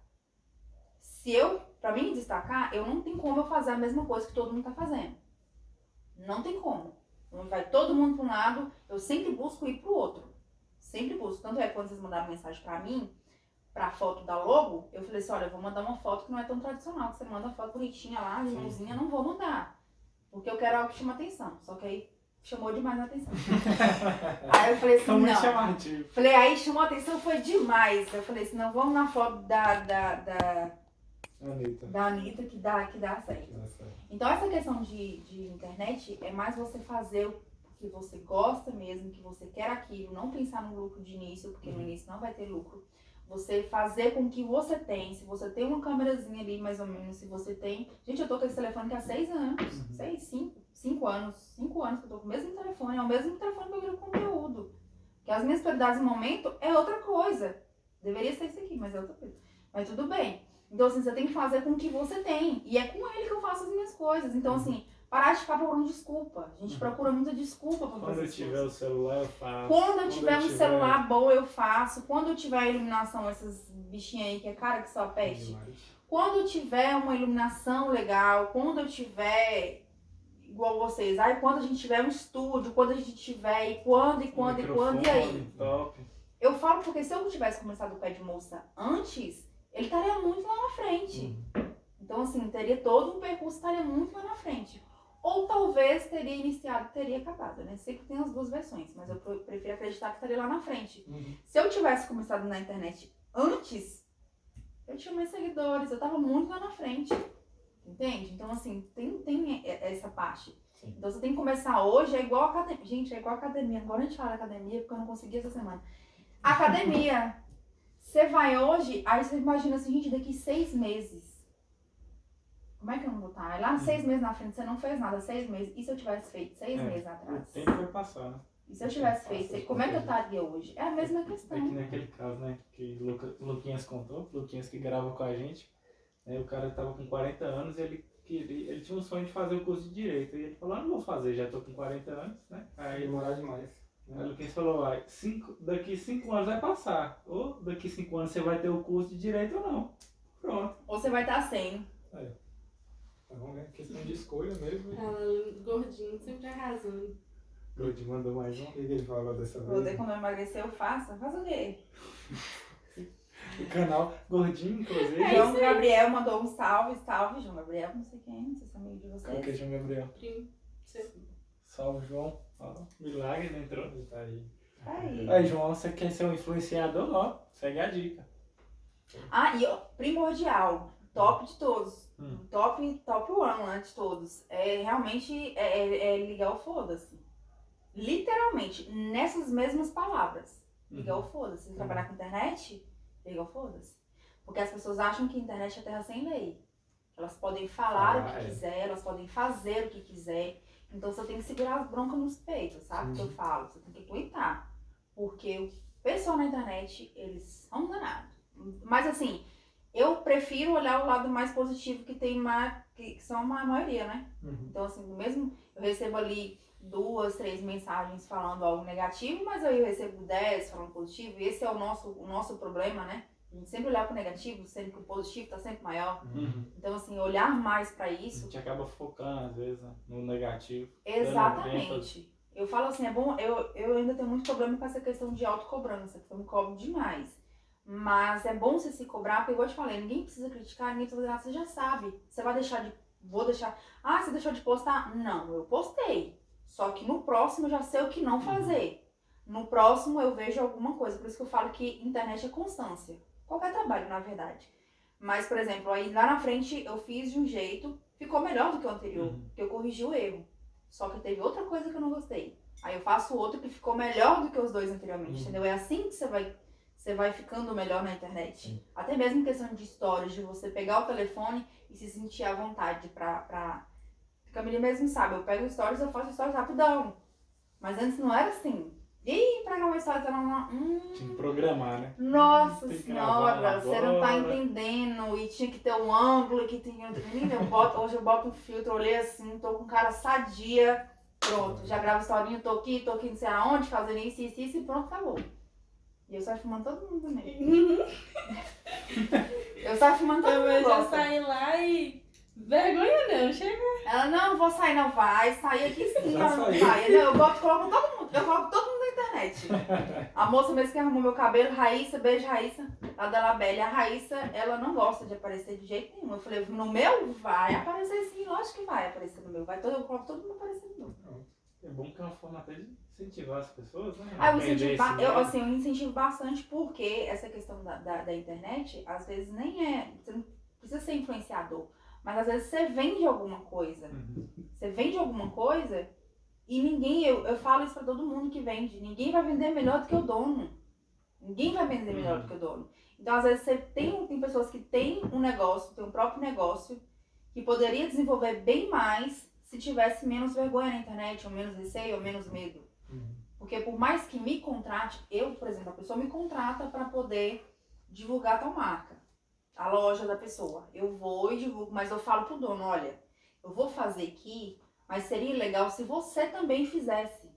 Pra mim me destacar, eu não tem como eu fazer a mesma coisa que todo mundo tá fazendo. Não tem como. Então, vai todo mundo pra um lado, eu sempre busco ir pro outro. Sempre busco. Tanto é que quando vocês mandaram mensagem pra mim, pra foto da logo, eu falei assim, olha, eu vou mandar uma foto que não é tão tradicional, que você manda foto bonitinha lá, limãozinha, não vou mandar. Porque eu quero algo que chama atenção. Só que aí chamou demais a atenção. Aí eu falei assim, São muito não. chamativos. Falei, aí chamou a atenção, foi demais. Eu falei assim, não, vamos na foto da Anitta que dá certo. Então essa questão de internet é mais você fazer o que você gosta mesmo, que você quer aquilo, não pensar no lucro de início, porque no início não vai ter lucro. Você fazer com o que você tem, se você tem uma câmerazinha ali, mais ou menos, se você tem... Gente, eu tô com esse telefone aqui há 6 anos, 5 anos. 5 anos que eu tô com o mesmo telefone, é o mesmo telefone que eu gravo conteúdo. Porque as minhas prioridades no momento é outra coisa. Deveria ser isso aqui, mas é outra coisa. Mas tudo bem. Então, assim, você tem que fazer com o que você tem. E é com ele que eu faço as minhas coisas. Então, assim, parar de ficar procurando desculpa. A gente procura muita desculpa pra fazer Quando eu as tiver coisas. o celular, eu faço. Quando eu tiver um celular bom, eu faço. Quando eu tiver a iluminação, essas bichinhas aí que é cara que só peste. Quando eu tiver uma iluminação legal, quando eu tiver igual vocês, aí quando a gente tiver um estúdio, quando a gente tiver, e quando, e aí? Top. Eu falo porque se eu não tivesse começado o pé de moça antes, ele estaria muito lá na frente. Então, assim, teria todo um percurso, estaria muito lá na frente. Ou talvez teria iniciado, teria acabado, né? Sempre tem as duas versões, mas eu prefiro acreditar que estaria lá na frente. Se eu tivesse começado na internet antes, eu tinha mais seguidores, eu tava muito lá na frente. Entende? Então, assim, tem essa parte. Sim. Então, você tem que começar hoje, é igual academia. Gente, é igual academia. Agora a gente fala academia, porque eu não consegui essa semana. Academia. Você vai hoje, aí você imagina assim, gente, daqui 6 meses. Como é que eu não vou estar? Aí lá 6 meses na frente, você não fez nada, 6 meses. E se eu tivesse feito 6 meses atrás? O tempo vai passar, né? E se eu tivesse feito, como é que eu estaria hoje? É a mesma questão. É que naquele caso, né, que Luquinhas contou, Luquinhas que grava com a gente, né, o cara tava com 40 anos e ele tinha um sonho de fazer o curso de Direito. E ele falou, não vou fazer, já tô com 40 anos, né? Aí Demorar demais. Aí o Luquinhas falou, daqui 5 anos vai passar. Ou daqui 5 anos você vai ter o curso de Direito ou não. Pronto. Ou você vai estar sem. Então, vamos ver, questão de escolha mesmo. Ela, gordinho, sempre arrasando. Brody mandou mais um. O que ele falou dessa Vou vez? ver quando eu emagrecer, eu faço. Faz o quê? O canal Gordinho, inclusive. João Gabriel mandou um salve, João Gabriel, não sei quem, não sei se é amigo de Qual que é vocês. João Gabriel? Primo. Seu. Salve, João. Ó, milagre, né? Entrou. Ele tá aí. Aí, João, você quer ser um influenciador? Ó, segue a dica. Ah, e ó, primordial, top de todos. Top one lá de todos. Realmente ligar o foda-se. Literalmente, nessas mesmas palavras. Ligar o foda-se. Se trabalhar com internet, ligar o foda-se. Porque as pessoas acham que a internet é terra sem lei. Elas podem falar o que quiser, elas podem fazer o que quiser. Então você tem que segurar as broncas nos peitos, sabe? O que eu falo? Você tem que tuitar. Porque o pessoal na internet, eles são danados. Mas assim, eu prefiro olhar o lado mais positivo que tem que são a maioria, né? Então assim, mesmo eu recebo ali 2, 3 mensagens falando algo negativo, mas aí eu recebo 10 falando positivo, e esse é o nosso problema, né? A gente sempre olhar pro negativo, sendo que o positivo tá sempre maior. Então assim, olhar mais pra A isso. gente acaba focando, às vezes, né, no negativo. Exatamente. Eu falo assim, é bom, eu ainda tenho muito problema com essa questão de autocobrança, porque eu me cobro demais. Mas é bom você se cobrar, porque igual eu te falei, ninguém precisa criticar, ninguém precisa fazer nada, você já sabe. Você vai deixar de, vou deixar, você deixou de postar? Não, eu postei. Só que no próximo eu já sei o que não fazer. No próximo eu vejo alguma coisa, por isso que eu falo que internet é constância. Qualquer trabalho, na verdade. Mas, por exemplo, aí lá na frente eu fiz de um jeito, ficou melhor do que o anterior, porque eu corrigi o erro. Só que teve outra coisa que eu não gostei. Aí eu faço outro que ficou melhor do que os dois anteriormente, entendeu? É assim que você vai ficando melhor na internet. Até mesmo em questão de stories, de você pegar o telefone e se sentir à vontade pra... Camille mesmo sabe, eu pego stories, eu faço stories rapidão. Mas antes não era assim. E pra gravar stories era uma... Tinha que programar, né? Nossa Tem que gravar senhora, você não tá agora. entendendo. E tinha que ter um ângulo, que tinha... Menina, hoje eu boto um filtro, olhei assim, tô com cara sadia. Pronto, já gravo historinha, tô aqui não sei aonde, fazendo isso e pronto, acabou. E eu saio filmando todo mundo também. Eu saio filmando todo mundo. Eu já gosta. saí lá e... Vergonha não, chega. Ela, não vou sair, não vai sair aqui sim, Já ela não saiu. sai. Não, coloco todo mundo, eu coloco todo mundo na internet. A moça mesmo que arrumou meu cabelo, Raíssa, beijo Raíssa, lá da Labelle. A Raíssa, ela não gosta de aparecer de jeito nenhum. Eu falei, no meu vai aparecer sim, lógico que vai aparecer no meu. Eu coloco todo mundo aparecer no meu. É bom que é uma forma até de incentivar as pessoas, né? Eu Aprender incentivo, esse meio. eu incentivo bastante porque essa questão da internet, às vezes nem é, você não precisa ser influenciador, mas às vezes você vende alguma coisa. Você vende alguma coisa e ninguém, eu falo isso pra todo mundo que vende, ninguém vai vender melhor do que o dono. Ninguém vai vender melhor do que o dono. Então às vezes você tem pessoas que têm um negócio, tem um próprio negócio, que poderia desenvolver bem mais se tivesse menos vergonha na internet, ou menos receio, ou menos medo. Porque por mais que me contrate, por exemplo, a pessoa me contrata para poder divulgar tal marca, a loja da pessoa. Eu vou e divulgo, mas eu falo pro dono, olha, eu vou fazer aqui, mas seria legal se você também fizesse.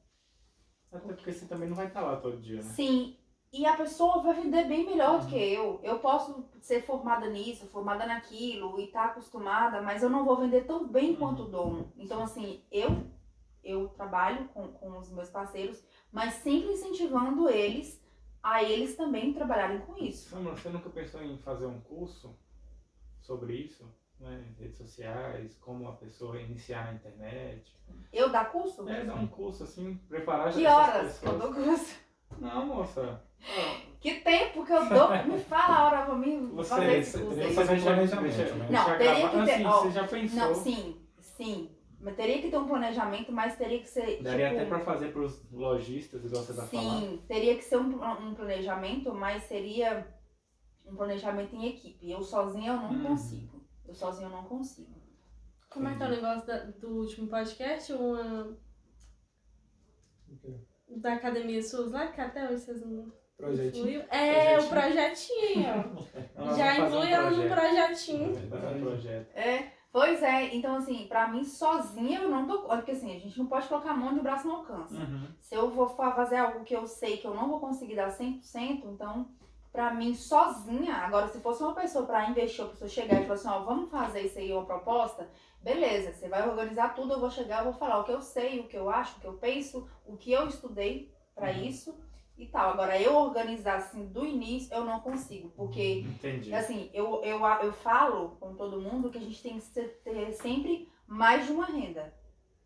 Até porque você também não vai estar lá todo dia, né? Sim, e a pessoa vai vender bem melhor do que eu. Eu posso ser formada nisso, formada naquilo e tá acostumada, mas eu não vou vender tão bem quanto o dono. Então, assim, eu trabalho com os meus parceiros, mas sempre incentivando eles a eles também trabalharem com isso. Samara, você nunca pensou em fazer um curso sobre isso? Né? Redes sociais, como a pessoa iniciar na internet? Eu dar curso? Dar um curso assim, preparar Que essas horas que eu pessoas. dou curso? Não, moça. Que tempo que eu dou? Me fala a hora pra mim fazer esse curso aí. fazer um planejamento, né? Não, teria que ter... Você já pensou? Não, sim. Mas teria que ter um planejamento, mas teria que ser... Daria tipo, até pra fazer pros lojistas, igual você tá falando. Sim, teria que ser um planejamento, mas seria um planejamento em equipe. Eu sozinha eu não consigo. Eu sozinha eu não consigo. Como é que é o negócio do último podcast? Da Academia SUS lá, que até hoje vocês não Projetinho. incluíram. É, o projetinho. Nós Já vamos fazer inclui ela num projetinho. projetinho. Fazer um projeto. Pois é, então assim, pra mim sozinha eu não dou conta, porque assim, a gente não pode colocar a mão e o braço não alcança. Se eu vou fazer algo que eu sei que eu não vou conseguir dar 100%, então, pra mim sozinha, agora se fosse uma pessoa pra investir, a pessoa chegar e falar assim, ó, vamos fazer isso aí, uma proposta, beleza, você vai organizar tudo, eu vou chegar, eu vou falar o que eu sei, o que eu acho, o que eu penso, o que eu estudei pra isso e tal. Agora, eu organizar assim do início, eu não consigo, porque... Entendi. Assim, eu falo com todo mundo que a gente tem que ter sempre mais de uma renda.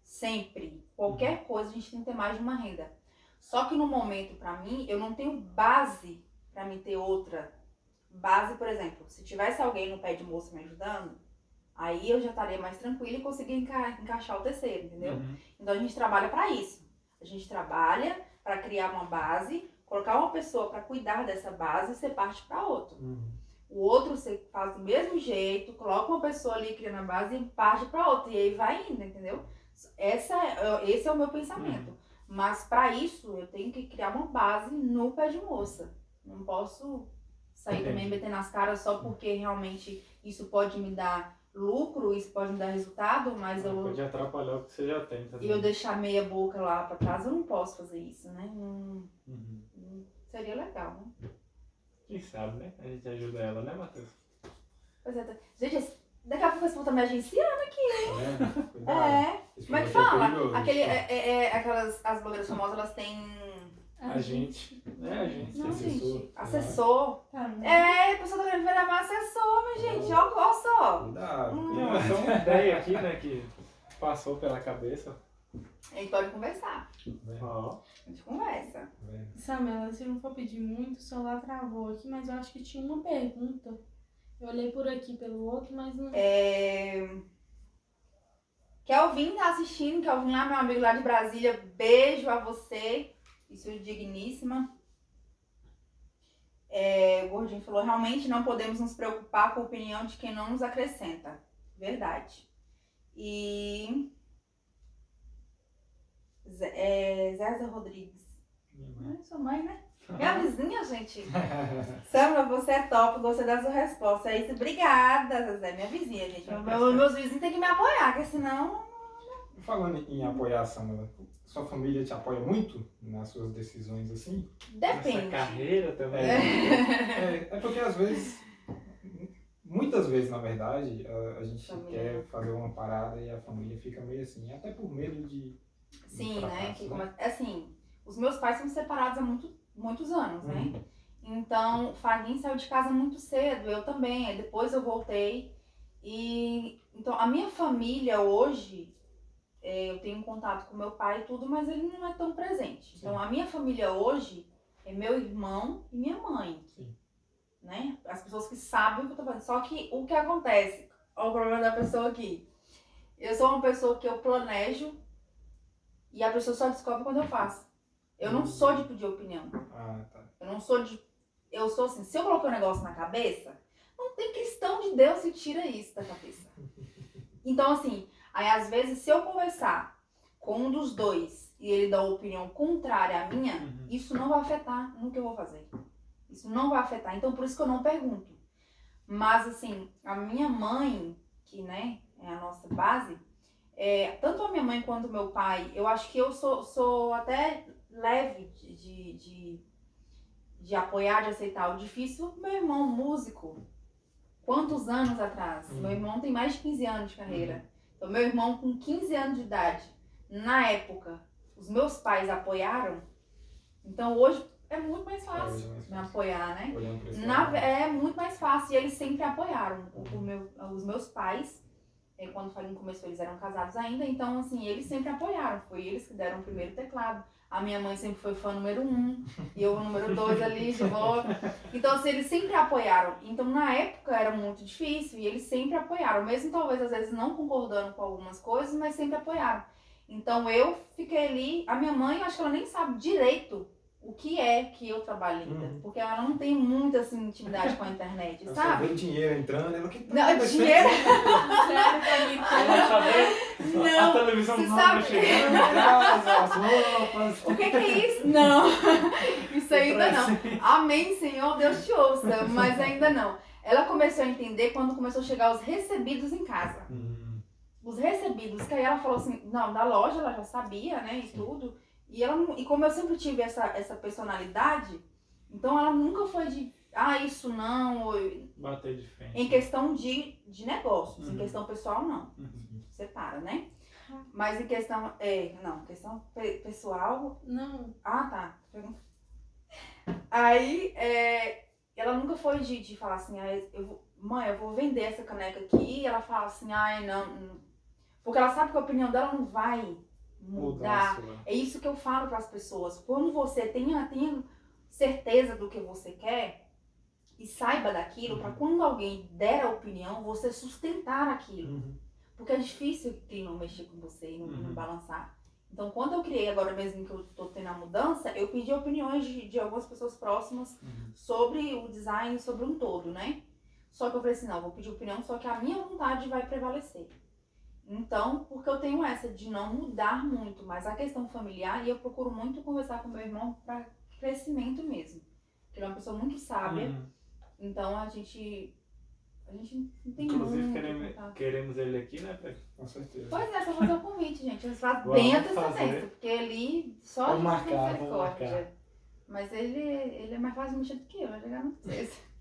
Sempre. Qualquer coisa a gente tem que ter mais de uma renda. Só que no momento, pra mim, eu não tenho base pra me ter outra. Base, por exemplo, se tivesse alguém no pé de moça me ajudando, aí eu já estaria mais tranquila e conseguiria encaixar o terceiro, entendeu? Então a gente trabalha pra isso. A gente trabalha pra criar uma base, colocar uma pessoa pra cuidar dessa base e você parte pra outro. O outro você faz do mesmo jeito, coloca uma pessoa ali criando a base e parte pra outra. E aí vai indo, entendeu? Esse é o meu pensamento. Mas pra isso eu tenho que criar uma base no pé de moça. Não posso sair também metendo nas caras só porque realmente isso pode me dar lucro, isso pode me dar resultado, mas Pode atrapalhar o que você já tem também. eu deixar meia boca lá pra trás, eu não posso fazer isso, né? Seria legal, né? Quem sabe, né? A gente ajuda ela, né, Matheus? Pois é, gente, Daqui a pouco esse povo tá me agenciando. Tá vendo? Cuidado. É. Esse Como é que programa fala? perigoso. Aquelas as blogueiras famosas, elas têm. Agente. Agente. Não, Assessor. gente. Assessor. Tá, né? É, a pessoa tá querendo virar mais assessor, minha gente. Ó só. Cuidado. Não, é só uma ideia aqui, né, que passou pela cabeça. A gente pode conversar. Ó. A gente conversa. Tá vendo? Samela, se não for pedir muito, o celular travou aqui, mas eu acho que tinha uma pergunta. Eu olhei por aqui pelo outro, mas não. Kelvin tá assistindo, Kelvin lá, meu amigo lá de Brasília. Beijo a você e sua digníssima. O Gordinho falou, realmente não podemos nos preocupar com a opinião de quem não nos acrescenta. Verdade. E Zéza Rodrigues. Sua mãe, né? Minha vizinha, gente. Samela, você é top, gostei da sua resposta. É isso, obrigada, Zezé. Minha vizinha, gente. Meus vizinhos têm que me apoiar, porque senão... Falando em apoiar a Samela, sua família te apoia muito nas suas decisões assim? Depende. Essa carreira também. É porque às vezes, muitas vezes na verdade, a gente Família. quer fazer uma parada e a família fica meio assim, até por medo de Sim, fracasso, né? Assim, os meus pais são separados há muitos anos, né? Então, o Fagin saiu de casa muito cedo, eu também. Aí depois eu voltei. Então, a minha família hoje, eu tenho contato com meu pai e tudo, mas ele não é tão presente. Então, a minha família hoje é meu irmão e minha mãe. Sim. Né? As pessoas que sabem o que eu tô fazendo. Só que o que acontece, olha o problema da pessoa aqui. Eu sou uma pessoa que eu planejo e a pessoa só descobre quando eu faço. Eu não sou de pedir opinião. Ah, tá. Eu sou assim, se eu coloquei um negócio na cabeça, não tem questão de Deus que tira isso da cabeça. Então, assim, aí às vezes se eu conversar com um dos dois e ele dá uma opinião contrária à minha, isso não vai afetar no que eu vou fazer. Isso não vai afetar. Então, por isso que eu não pergunto. Mas, assim, a minha mãe, que, né, é a nossa base, tanto a minha mãe quanto o meu pai, eu acho que eu sou até leve de apoiar, de aceitar. O difícil, meu irmão, músico. Quantos anos atrás? Meu irmão tem mais de 15 anos de carreira. Então, meu irmão com 15 anos de idade, na época, os meus pais apoiaram. Então, hoje é muito mais fácil me apoiar, né? Olhando pra esse lado. É muito mais fácil. E eles sempre apoiaram. Os meus pais, quando o Fagin começou, eles eram casados ainda. Então, assim, eles sempre apoiaram. Foi eles que deram o primeiro teclado. A minha mãe sempre foi fã número 1. E eu número 2 ali, de boa. Então, assim, eles sempre apoiaram. Então, na época, era muito difícil. E eles sempre apoiaram. Mesmo, talvez, às vezes, não concordando com algumas coisas, mas sempre apoiaram. Então, eu fiquei ali. A minha mãe, eu acho que ela nem sabe direito o que é que eu trabalho ainda. Porque ela não tem muita, assim, intimidade com a internet, Ela sabe? só vê dinheiro entrando, ela que Não, dinheiro... Sério, Thalita? Vai saber Não, a televisão você nova sabe- chegando em casa, as roupas. O que é isso? Não, isso ainda não. Amém, Senhor, Deus te ouça, mas ainda não. Ela começou a entender quando começou a chegar os recebidos em casa. Os recebidos, que aí ela falou assim, não, da loja ela já sabia, né, e tudo. E como eu sempre tive essa personalidade, então ela nunca foi de, isso não, ou, Bater de frente. em questão de negócios, em questão pessoal não. Separa, né? Mas em questão, questão pessoal, Não. tá. Aí, ela nunca foi de falar assim, mãe, eu vou vender essa caneca aqui, e ela fala assim, não. Porque ela sabe que a opinião dela não vai mudar. É isso que eu falo para as pessoas. Quando você tenha certeza do que você quer e saiba daquilo, para quando alguém der a opinião, você sustentar aquilo. Porque é difícil que não mexer com você e não balançar. Então, quando eu criei, agora mesmo que eu estou tendo a mudança, eu pedi opiniões de algumas pessoas próximas sobre o design, sobre um todo, né? Só que eu falei assim, não, eu vou pedir opinião, só que a minha vontade vai prevalecer. Então, porque eu tenho essa de não mudar muito, mas a questão familiar, e eu procuro muito conversar com meu irmão para crescimento mesmo. Porque ele é uma pessoa muito sábia, então a gente não tem Inclusive, muito queremos ele aqui, né, Fred? Com certeza. Pois é, só fazer um convite, gente. Eles fazem Vamos dentro dessa fazer. festa, porque ali só Vamos a gente tem marcar, vamos misericórdia. marcar. Mas ele é mais fácil de mexer do que eu, vai chegar no sexto.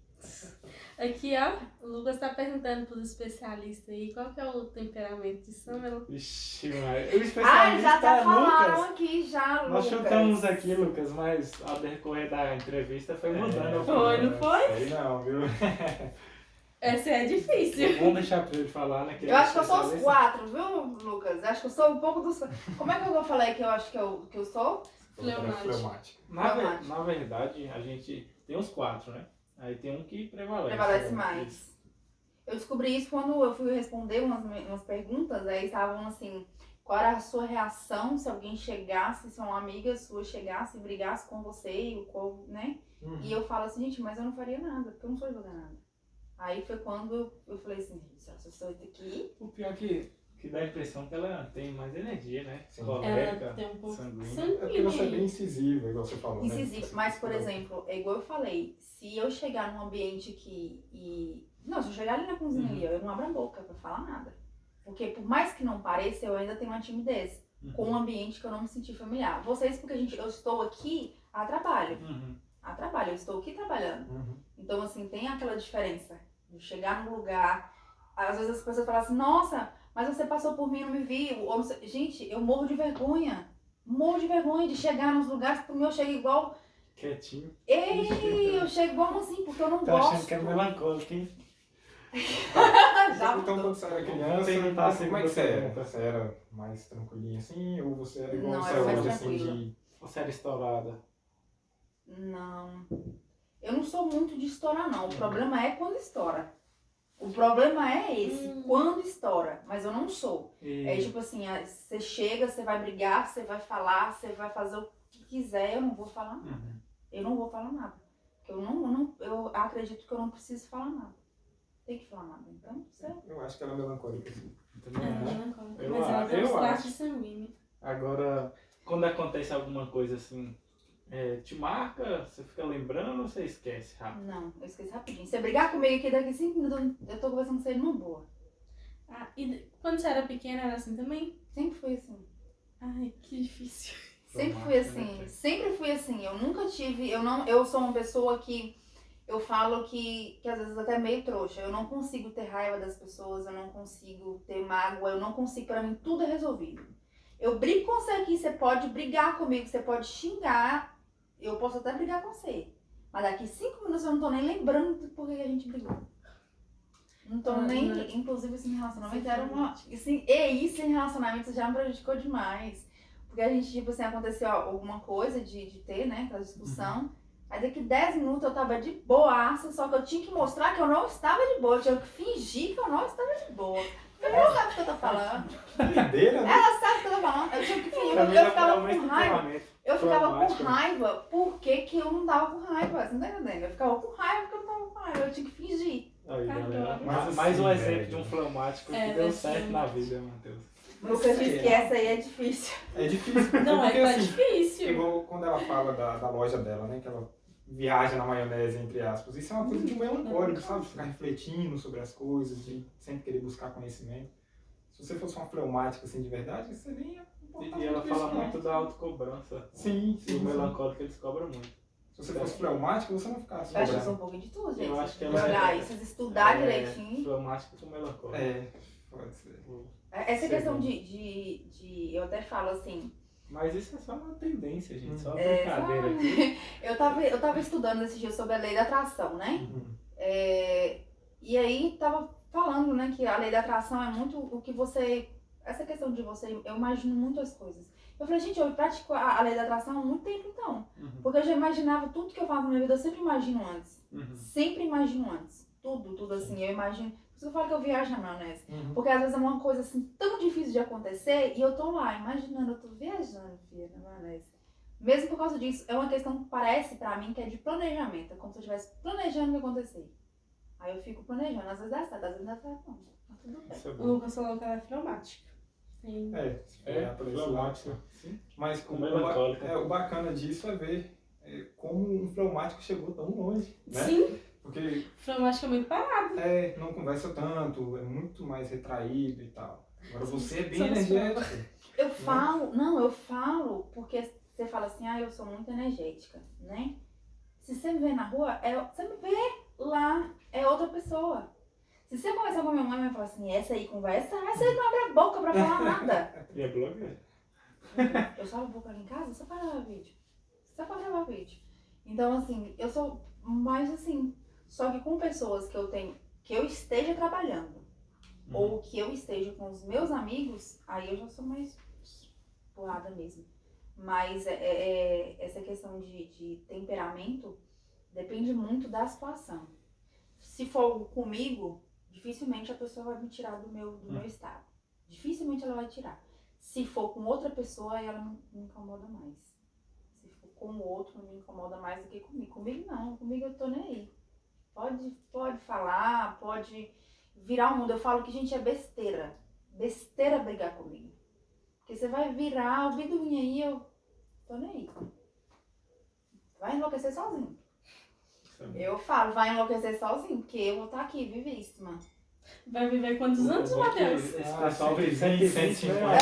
Aqui, ó, o Lucas tá perguntando pros especialistas aí qual que é o temperamento de Samela. Ixi, mas o especialista Ah, já até é falaram Lucas. aqui já, Nós Lucas. chutamos aqui, Lucas, mas ao decorrer da entrevista foi mudando. a Foi, opinião, não foi? Sei não, viu? Essa é difícil. Vamos deixar pra ele falar, né? Eu acho que eu sou os 4, viu, Lucas? Eu acho que eu sou um pouco dos... Como é que eu falei que eu acho que eu sou? Fleumático. Na verdade, a gente tem os 4, né? Aí tem um que prevalece. Prevalece né? mais. Eu descobri isso quando eu fui responder umas perguntas, aí estavam assim, qual era a sua reação se alguém chegasse, se uma amiga sua chegasse e brigasse com você, e né? E eu falo assim, gente, mas eu não faria nada, porque eu não sou jogar nada. Aí foi quando eu falei assim, se essa pessoa aqui... O pior que dá a impressão que ela tem mais energia, né? Sim. Colérica, Ela tem um pouco sanguínea. É porque você é bem incisivo, igual você falou, né? Incisivo, Você- mas por exemplo, é igual eu falei, se eu chegar num ambiente não, se eu chegar ali na cozinha ali, eu não abro a boca pra falar nada. Porque por mais que não pareça, eu ainda tenho uma timidez com um ambiente que eu não me senti familiar. Vocês, porque eu estou aqui a trabalho. A trabalho, eu estou aqui trabalhando. Então, assim, tem aquela diferença de chegar num lugar, às vezes as pessoas falam assim, nossa, mas você passou por mim e não me viu. Ou não sei. Gente, eu morro de vergonha. Morro de vergonha de chegar nos lugares, porque eu chego igual... Quietinho. Ei, eu chego igual assim, porque eu não Tá gosto. achando que é melancólico, hein? Já Então, mudou. quando você era criança, Perguntar a como é que você segunda era? pergunta. Você era mais tranquilinha assim? Ou você era igual Não, você era mais hoje, assim, tranquila. de... Você era estourada. Não. Eu não sou muito de estourar, não. O problema é quando estoura. O problema é esse, quando estoura. Mas eu não sou. E É tipo assim, você chega, você vai brigar, você vai falar, você vai fazer o que quiser, eu não vou falar nada. Eu não vou falar nada. Porque eu acredito que eu não preciso falar nada. Tem que falar nada. Então, você... Eu acho que ela é melancólica, assim. também É, acho. melancólica. Eu Mas ela tem eu uns traços acho. de sanguíneo. Agora, quando acontece alguma coisa assim, te marca, você fica lembrando ou você esquece rápido? Não, eu esqueci rapidinho. Se você brigar comigo aqui daqui 5 minutos, eu tô conversando com você numa boa. Ah, e quando você era pequena era assim também? Sempre fui assim. Ai, que difícil. Sempre fui Traumático, assim, né? sempre fui assim. Eu nunca tive, eu sou uma pessoa que eu falo que às vezes até meio trouxa. Eu não consigo ter raiva das pessoas, eu não consigo ter mágoa, eu não consigo, pra mim tudo é resolvido. Eu brigo com você aqui, você pode brigar comigo, você pode xingar, eu posso até brigar com você. Mas daqui 5 minutos eu não tô nem lembrando do porquê que a gente brigou. Não tô nem, inclusive esse relacionamento era uma, assim, e isso em relacionamento já me prejudicou demais. Porque a gente, tipo assim, aconteceu alguma coisa de ter, né, aquela discussão. Aí daqui 10 minutos eu tava de boaça, só que eu tinha que mostrar que eu não estava de boa. Eu tinha que fingir que eu não estava de boa. Ela sabe o que eu tô falando. Doideira, né? Ela sabe o que eu tô falando. Eu tinha que fingir. Camila Eu ficava é o mesmo com raiva. temperamento. Eu ficava com Traumático. raiva porque que eu não tava com raiva. Você não tá entendendo? Eu ficava com raiva porque eu não tava com raiva. Eu tinha que fingir. Aí, galera. Adoro. Mais Mas um assim, exemplo velho. de um fleumático É, que deu mas certo sim. na vida, Matheus. Lucas disse que essa aí é difícil. É difícil. Não, porque, é que tá assim, difícil. igual quando ela fala da loja dela, né? Que ela viaja na maionese, entre aspas. Isso é uma coisa de melancólico, sabe? Ficar refletindo sobre as coisas, de sempre querer buscar conhecimento. Se você fosse uma fleumática, assim, de verdade, você nem ia importar E ela muito com fala isso, não. muito da autocobrança. Sim, E o sim. melancólico eles cobram muito. Se você fosse fleumático, você não ficasse Eu acho que eu sou cobrando. um pouquinho de tudo, gente. Eu acho que Se ela olhar é- isso, se estudar direitinho. Fleumático com melancólico. É, pode ser. Essa Sei questão bem. de. Eu até falo assim. Mas isso é só uma tendência, gente. Só uma É, brincadeira sabe? aqui. Eu tava estudando esse dia sobre a lei da atração, né? Uhum. E aí tava falando, né, que a lei da atração é muito o que você. Essa questão de você. Eu imagino muitas coisas. Eu falei, gente, eu pratico a lei da atração há muito tempo então. Porque eu já imaginava tudo que eu faço na minha vida, eu sempre imagino antes. Sempre imagino antes. Tudo assim, eu imagino. Por isso que eu falo que eu viajo na maionese. Uhum. Porque às vezes é uma coisa assim tão difícil de acontecer e eu tô lá imaginando, eu tô viajando, filha, na maionese. Mesmo por causa disso, é uma questão que parece pra mim que é de planejamento. É como se eu estivesse planejando o que acontecer. Aí eu fico planejando, às vezes dá certo, às vezes não dá certo não. Mas tudo bem. Isso é O bom. Lucas falou que ela é fleumática. Tem... Se olhar por esse lado. fleumático. Sim. Mas Com melancólico. o bacana disso é ver como um fleumático chegou tão longe, né? Sim, Porque fleumática é muito parado. não conversa tanto, é muito mais retraído e tal. Agora você é bem Somos energético. Eu falo porque você fala assim, eu sou muito energética, né? Se você me vê na rua, você me vê. lá é outra pessoa. Se você conversar com a minha mãe, vai falar assim, essa aí conversa, essa aí não abre a boca pra falar nada. E é blogueira. Eu só abro a boca ali em casa só pra gravar vídeo. Só pra gravar vídeo. Então, assim, eu sou mais assim, só que com pessoas que eu tenho, que eu esteja trabalhando, ou que eu esteja com os meus amigos, aí eu já sou mais porrada mesmo. Mas essa questão de temperamento depende muito da situação. Se for comigo, dificilmente a pessoa vai me tirar do meu estado. Dificilmente ela vai tirar. Se for com outra pessoa, ela não me incomoda mais. Se for com o outro, não me incomoda mais do que comigo. Comigo não, comigo eu tô nem aí. Pode falar, pode virar o mundo. Eu falo que, gente, é besteira. Besteira brigar comigo. Porque você vai virar o biduinho aí, eu tô nem aí. Vai enlouquecer sozinho. Eu falo, vai enlouquecer sozinho, porque eu vou estar aqui, vivíssima. Vai viver quantos anos, Matheus? Esse pessoal vive 150.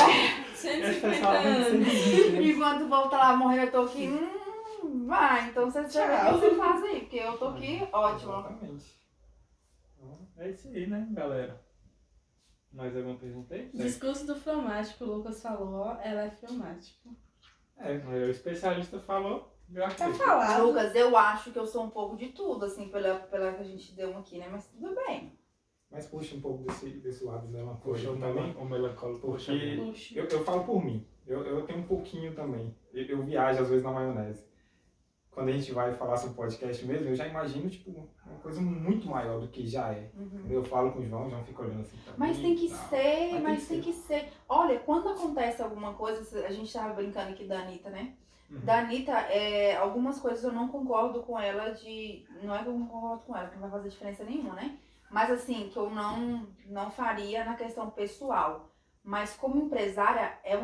Esse 150 pessoal vive anos. 120. Enquanto o povo tá lá morrendo, eu tô aqui, vai. Então você vê o que você faz aí, porque eu tô aqui, ótimo. Exatamente. É isso aí, né, galera? Mais alguma pergunta aí? Discurso do fleumático, o Lucas falou, ó, ela é fleumático. O especialista falou. Já Tá que- falado. Lucas, eu acho que eu sou um pouco de tudo, assim, pela que a gente deu aqui, né? Mas tudo bem. Mas puxa um pouco desse lado dela Poxa, também. o melancólico. Poxa, Porque Puxa. eu falo por mim. Eu tenho um pouquinho também. Eu viajo às vezes na maionese. Quando a gente vai falar sobre podcast mesmo, eu já imagino, tipo, uma coisa muito maior do que já é. Quando eu falo com o João fica olhando assim pra Mas mim, tem que tal. ser, Mas tem que ser. Olha, quando acontece alguma coisa, a gente tava brincando aqui da Anitta, né? Uhum. Da Anitta, algumas coisas eu não concordo com ela de... Não é que eu não concordo com ela, que não vai fazer diferença nenhuma, né? Mas assim, que eu não faria na questão pessoal. Mas como empresária, é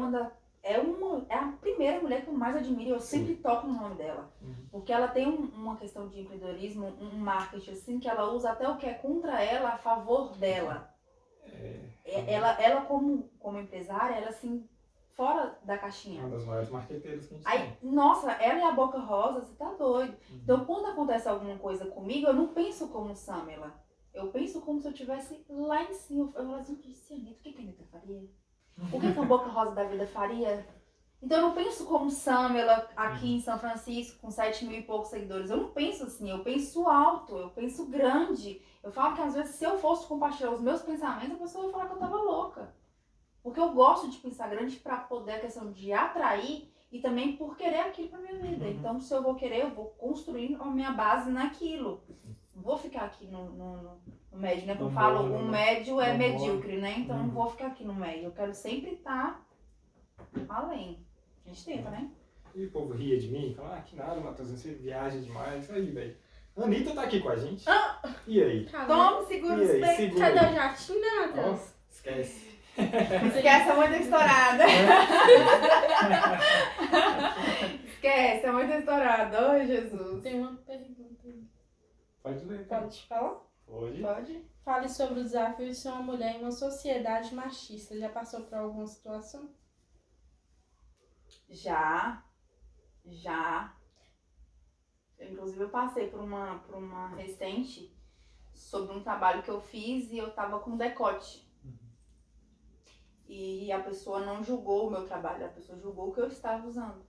a primeira mulher que eu mais admiro e eu sempre toco no nome dela. Porque ela tem uma questão de empreendedorismo, um marketing assim, que ela usa até o que é contra ela a favor dela. Ela como empresária, ela assim, fora da caixinha. Uma das maiores marqueteiras que a gente Aí, tem. nossa, ela e a Boca Rosa, você tá doido. Então, quando acontece alguma coisa comigo, eu não penso como Samela. Eu penso como se eu estivesse lá em cima. Eu falo assim, Anitta, o que a Anitta faria? O que a Boca Rosa da vida faria? Então, eu não penso como Samela aqui em São Francisco, com 7 mil e poucos seguidores. Eu não penso assim, eu penso alto, eu penso grande. Eu falo que às vezes, se eu fosse compartilhar os meus pensamentos, a pessoa ia falar que eu tava louca. Porque eu gosto de pensar grande para poder a questão de atrair e também por querer aquilo para minha vida. Então, se eu vou querer, eu vou construir a minha base naquilo. Não vou ficar aqui no médio, né? Como eu falo, o médio é medíocre, né? Então, não vou ficar aqui no médio. Eu quero sempre estar além. A gente tenta, né? E o povo ria de mim, fala, que nada, Matheus, você viaja demais. Aí, velho. A Anitta tá aqui com a gente. E aí? Toma, segura os E aí, peitos. segura Cadê aí. o jatinho, né, Ó, Matheus? esquece. Esquece, é muito estourada. Esquece, é muito estourada. Oi, Jesus. Tem uma pergunta aí. Pode ler. cara. Pode falar? Pode. Pode? Fale sobre o desafio de ser uma mulher em uma sociedade machista. Já passou por alguma situação? Já. Inclusive, eu passei por uma recente sobre um trabalho que eu fiz e eu tava com decote. E a pessoa não julgou o meu trabalho, a pessoa julgou o que eu estava usando.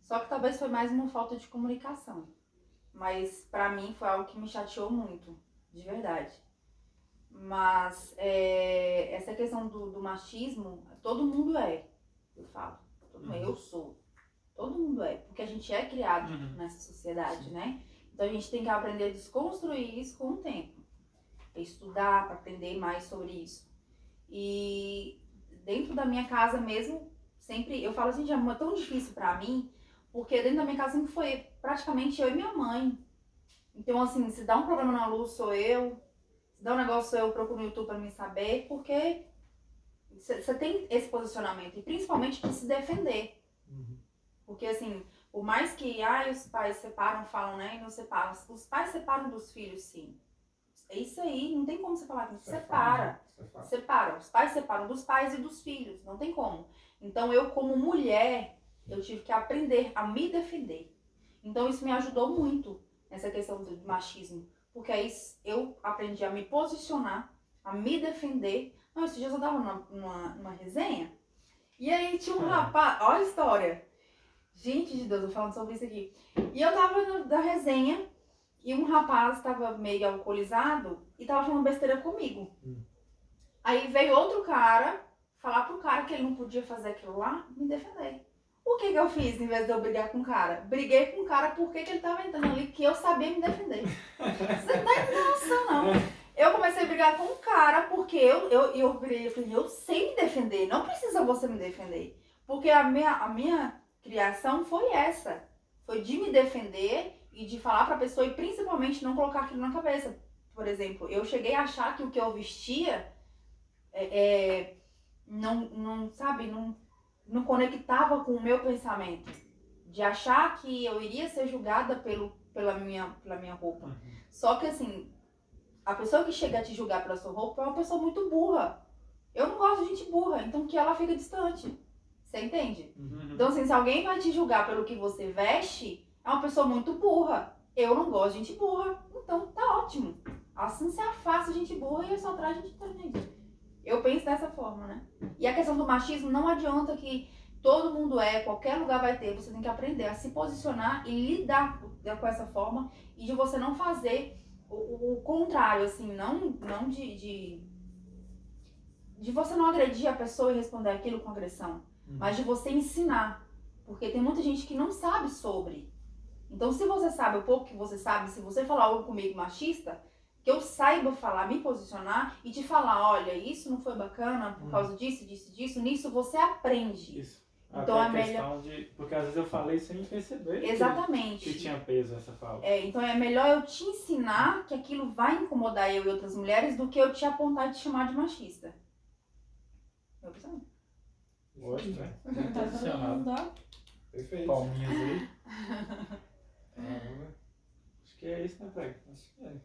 Só que talvez foi mais uma falta de comunicação. Mas pra mim foi algo que me chateou muito, de verdade. Mas essa questão do machismo, todo mundo eu falo. Eu sou. Todo mundo porque a gente é criado nessa sociedade, né? Então a gente tem que aprender a desconstruir isso com o tempo. Estudar para aprender mais sobre isso. E dentro da minha casa mesmo, sempre, eu falo assim, já é tão difícil pra mim, porque dentro da minha casa sempre foi praticamente eu e minha mãe. Então assim, se dá um problema na luz, sou eu. Se dá um negócio, eu procuro no YouTube pra me saber, porque você tem esse posicionamento, e principalmente de se defender. Porque assim, por mais que os pais separam, falam, né, e não separam. Os pais separam dos filhos, sim. É isso aí, não tem como você falar que separa. Separam. Os pais separam dos pais e dos filhos, não tem como. Então eu, como mulher, eu tive que aprender a me defender. Então isso me ajudou muito nessa questão do machismo. porque aí eu aprendi a me posicionar, a me defender. Não, esses dias eu tava numa resenha, e aí tinha um rapaz, olha a história. Gente de Deus, eu falando sobre isso aqui. E eu tava da resenha, e um rapaz tava meio alcoolizado, e tava falando besteira comigo. Aí veio outro cara, falar pro cara que ele não podia fazer aquilo lá, me defender. O que eu fiz em vez de eu brigar com o cara? Briguei com o cara porque ele tava entrando ali, que eu sabia me defender. Você não tá entendendo noção, não. Eu comecei a brigar com o cara porque eu virei e falei, eu sei me defender, não precisa você me defender. Porque a minha criação foi essa. Foi de me defender e de falar pra pessoa e principalmente não colocar aquilo na cabeça. Por exemplo, eu cheguei a achar que o que eu vestia não conectava com o meu pensamento. De achar que eu iria ser julgada pela minha roupa. Só que assim, a pessoa que chega a te julgar pela sua roupa é uma pessoa muito burra. Eu não gosto de gente burra, então que ela fica distante. Você entende? Então assim, se alguém vai te julgar pelo que você veste, é uma pessoa muito burra. Eu não gosto de gente burra, então tá ótimo. Assim você afasta gente burra e só traz gente inteligente. Eu penso dessa forma, né? E a questão do machismo, não adianta que todo mundo qualquer lugar vai ter. Você tem que aprender a se posicionar e lidar com essa forma e de você não fazer o contrário, assim, não de você não agredir a pessoa e responder aquilo com agressão, mas de você ensinar. Porque tem muita gente que não sabe sobre. Então, se você sabe o pouco que você sabe, se você falar algo comigo machista, que eu saiba falar, me posicionar e te falar, olha, isso não foi bacana por causa disso, nisso você aprende. Isso. Então até é a questão melhor... porque às vezes eu falei sem perceber Exatamente. que tinha peso essa fala. Então é melhor eu te ensinar que aquilo vai incomodar eu e outras mulheres do que eu te apontar e te chamar de machista. Meu opção. Gosto, né? Tá todo mundo, ó. Perfeito. Palminhas aí. Caramba. Acho que é isso, né, Prego? Acho que é.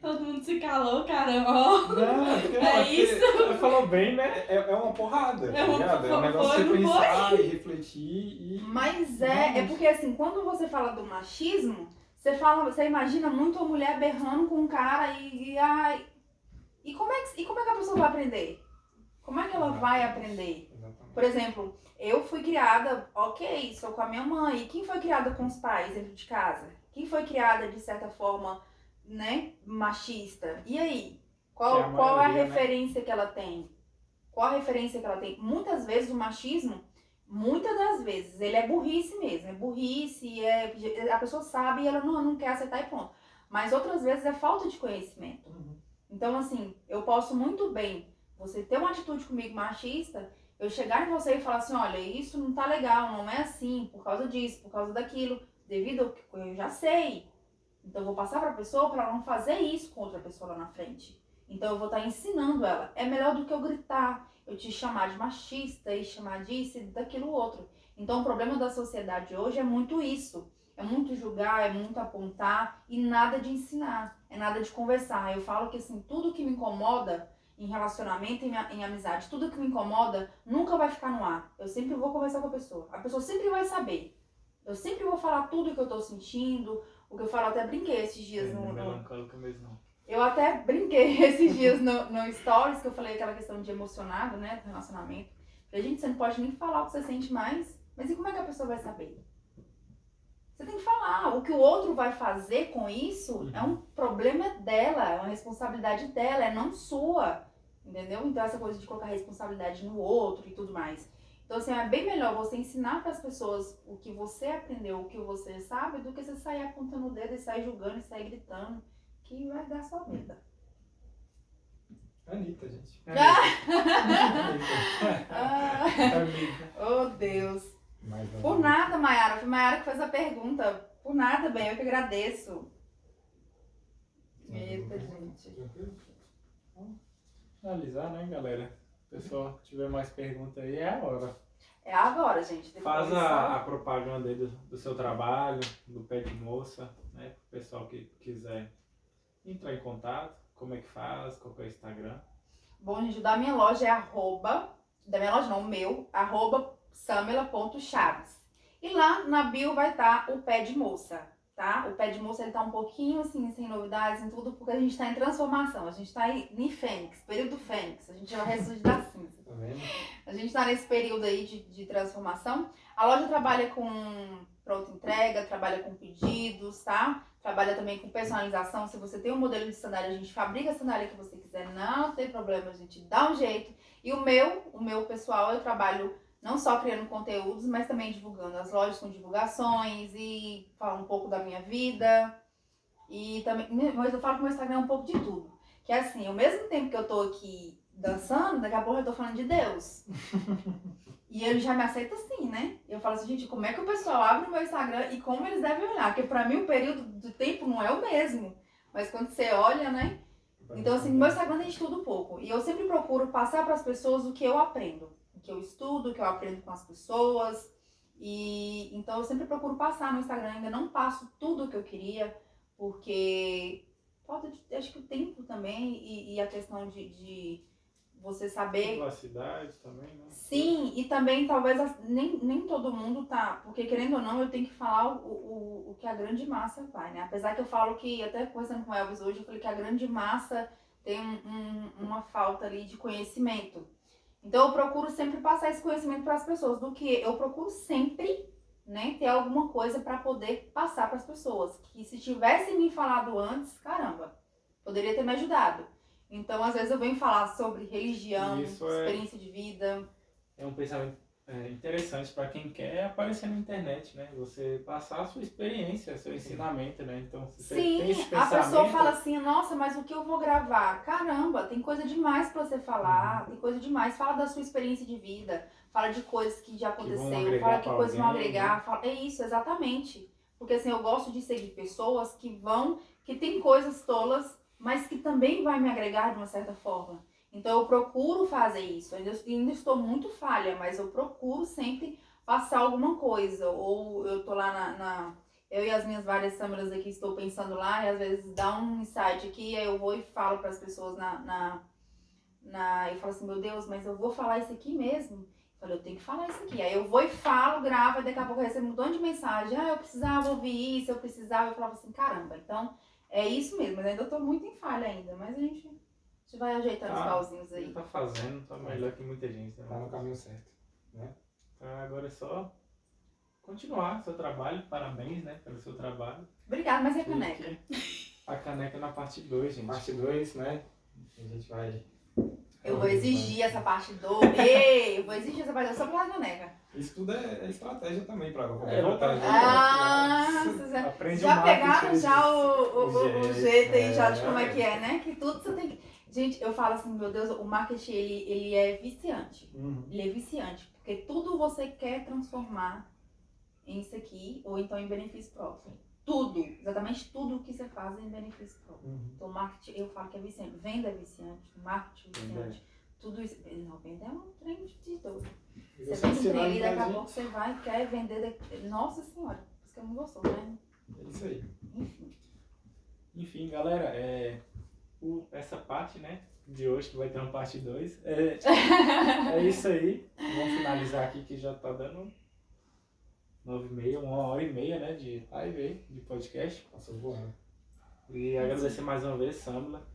Todo mundo se calou, caramba. Ó. Não, porque isso. ela falou bem, né? É uma porrada, tá ligado? É um negócio foi, você não pensar e refletir e... Mas é porque assim, quando você fala do machismo, você imagina muito a mulher berrando com um cara e como é que a pessoa vai aprender? Como é que ela vai aprender? Exatamente. Por exemplo, eu fui criada, ok, sou com a minha mãe. Quem foi criada com os pais dentro de casa? Quem foi criada de certa forma, né, machista? E aí? Qual é a referência que ela tem? Qual a referência que ela tem? Muitas vezes o machismo, muitas das vezes, ele é burrice mesmo. É burrice, a pessoa sabe e ela não quer aceitar e pronto. Mas outras vezes é falta de conhecimento. Então assim, eu posso muito bem, você ter uma atitude comigo machista, eu chegar em você e falar assim, olha, isso não tá legal, não é assim, por causa disso, por causa daquilo, devido ao que eu já sei. Então eu vou passar pra pessoa pra ela não fazer isso com outra pessoa lá na frente. Então eu vou estar ensinando ela. É melhor do que eu gritar, eu te chamar de machista e chamar disso e daquilo outro. Então o problema da sociedade hoje é muito isso. É muito julgar, é muito apontar e nada de ensinar, é nada de conversar. Eu falo que assim, tudo que me incomoda em relacionamento, em amizade, tudo que me incomoda nunca vai ficar no ar. Eu sempre vou conversar com a pessoa sempre vai saber. Eu sempre vou falar tudo que eu tô sentindo, o que eu falo, até brinquei esses dias Não é melancólica mesmo, não. Eu até brinquei esses dias no Stories, que eu falei aquela questão de emocionado, né, do relacionamento. Falei, gente, você não pode nem falar o que você sente mais, mas e como é que a pessoa vai saber? Você tem que falar. O que o outro vai fazer com isso é um problema dela, é uma responsabilidade dela, é não sua. Entendeu? Então essa coisa de colocar responsabilidade no outro e tudo mais. Então assim, é bem melhor você ensinar para as pessoas o que você aprendeu, o que você sabe, do que você sair apontando o dedo e sair julgando e sair gritando, que vai dar sua vida. Anitta, gente. Oh, Deus. Mas, Por nada, Mayara. Foi Mayara que fez a pergunta. Por nada, bem, eu que agradeço. Eita, gente. Finalizar, né, galera? Se o pessoal tiver mais perguntas aí, é a hora. É agora, gente. Depois Faz a propaganda aí do seu trabalho, do Pé de Moça, né? Para o pessoal que quiser entrar em contato, como é que faz, qual que é o Instagram. Bom, gente, da minha loja é da minha loja não, @samela.chaves. E lá na bio vai estar o Pé de Moça, tá? O Pé de Moça, ele tá um pouquinho, assim, sem novidades em tudo, porque a gente tá em transformação. A gente tá em Fênix, período Fênix. A gente já ressurge da cinza. Tá vendo? A gente tá nesse período aí de transformação. A loja trabalha com pronta entrega, trabalha com pedidos, tá? Trabalha também com personalização. Se você tem um modelo de sandália, a gente fabrica a sandália que você quiser, não tem problema, a gente dá um jeito. E o meu pessoal, eu trabalho não só criando conteúdos, mas também divulgando as lojas com divulgações e falo um pouco da minha vida. E também, mas eu falo com o meu Instagram um pouco de tudo. Que é assim, ao mesmo tempo que eu tô aqui dançando, daqui a pouco eu tô falando de Deus. E ele já me aceita assim, né? Eu falo assim, gente, como é que o pessoal abre o meu Instagram e como eles devem olhar? Porque pra mim o período do tempo não é o mesmo. Mas quando você olha, né? Então assim, no meu Instagram tem de tudo um pouco. E eu sempre procuro passar pras pessoas o que eu aprendo. O que eu estudo, o que eu aprendo com as pessoas. E então eu sempre procuro passar no Instagram. Ainda não passo tudo o que eu queria, porque falta de, acho que o tempo também e a questão de você saber. Privacidade também, né? Sim, e também talvez nem todo mundo tá, porque querendo ou não, eu tenho que falar o que a grande massa vai, né? Apesar que eu falo que, até conversando com o Elvis hoje, eu falei que a grande massa tem uma falta ali de conhecimento. Então eu procuro sempre passar esse conhecimento para as pessoas, do que eu procuro sempre, né, ter alguma coisa para poder passar para as pessoas, que se tivesse me falado antes, caramba, poderia ter me ajudado. Então, às vezes eu venho falar sobre religião, Isso experiência de vida. é um pensamento interessante para quem quer aparecer na internet, né? Você passar a sua experiência, seu ensinamento, né? Então, se você tem esse Sim, a pensamento... pessoa fala assim, nossa, mas o que eu vou gravar? Caramba, tem coisa demais pra você falar, tem coisa demais. Fala da sua experiência de vida, fala de coisas que já vão aconteceu, agregar fala que pra coisas vão alguém, agregar. né? É isso, exatamente. Porque assim, eu gosto de seguir pessoas que tem coisas tolas, mas que também vai me agregar de uma certa forma. Então eu procuro fazer isso. Eu ainda estou muito falha, mas eu procuro sempre passar alguma coisa. Ou eu tô lá eu e as minhas várias câmeras aqui estou pensando lá, e às vezes dá um insight aqui, aí eu vou e falo para as pessoas eu falo assim, meu Deus, mas eu vou falar isso aqui mesmo? Eu falei, eu tenho que falar isso aqui. Aí eu vou e falo, gravo, e daqui a pouco eu recebo um monte de mensagem. Eu precisava ouvir isso, eu precisava. Eu falava assim, caramba, então é isso mesmo. Mas ainda tô muito em falha ainda, mas a gente vai ajeitando os pauzinhos aí. Tá fazendo, tá melhor que muita gente, né? Tá no caminho certo, né? Então agora é só continuar seu trabalho, parabéns, né, pelo seu trabalho. Obrigada, mas e a caneca? A caneca na parte 2, gente. Parte 2, né? A gente vai... Eu vou exigir essa parte 2. Ei, eu vou exigir essa parte 2 só pela caneca. Isso tudo é estratégia também para Vocês Aprende já o pegaram marketing, já o jeito aí já de é. como é que é, né? Que tudo você tem que... Gente, eu falo assim, meu Deus, o marketing, ele é viciante. Ele é viciante, porque tudo você quer transformar em isso aqui, ou então em benefício próprio. Tudo, exatamente tudo que você faz é em benefício próprio. Então, marketing, eu falo que é viciante. Venda é viciante, marketing é viciante. Tudo isso. Não, venda é um trem de todo. Você vende um trem ali, daqui a pouco você vai e quer vender. Nossa Senhora, por isso que eu não gostou, né? É isso aí. Enfim, galera, essa parte, né, de hoje, que vai ter uma parte 2, é isso aí. Vamos finalizar aqui que já tá dando 9h30, 1h30, né, de live aí, de podcast. Passou voando. E agradecer mais uma vez, Samla,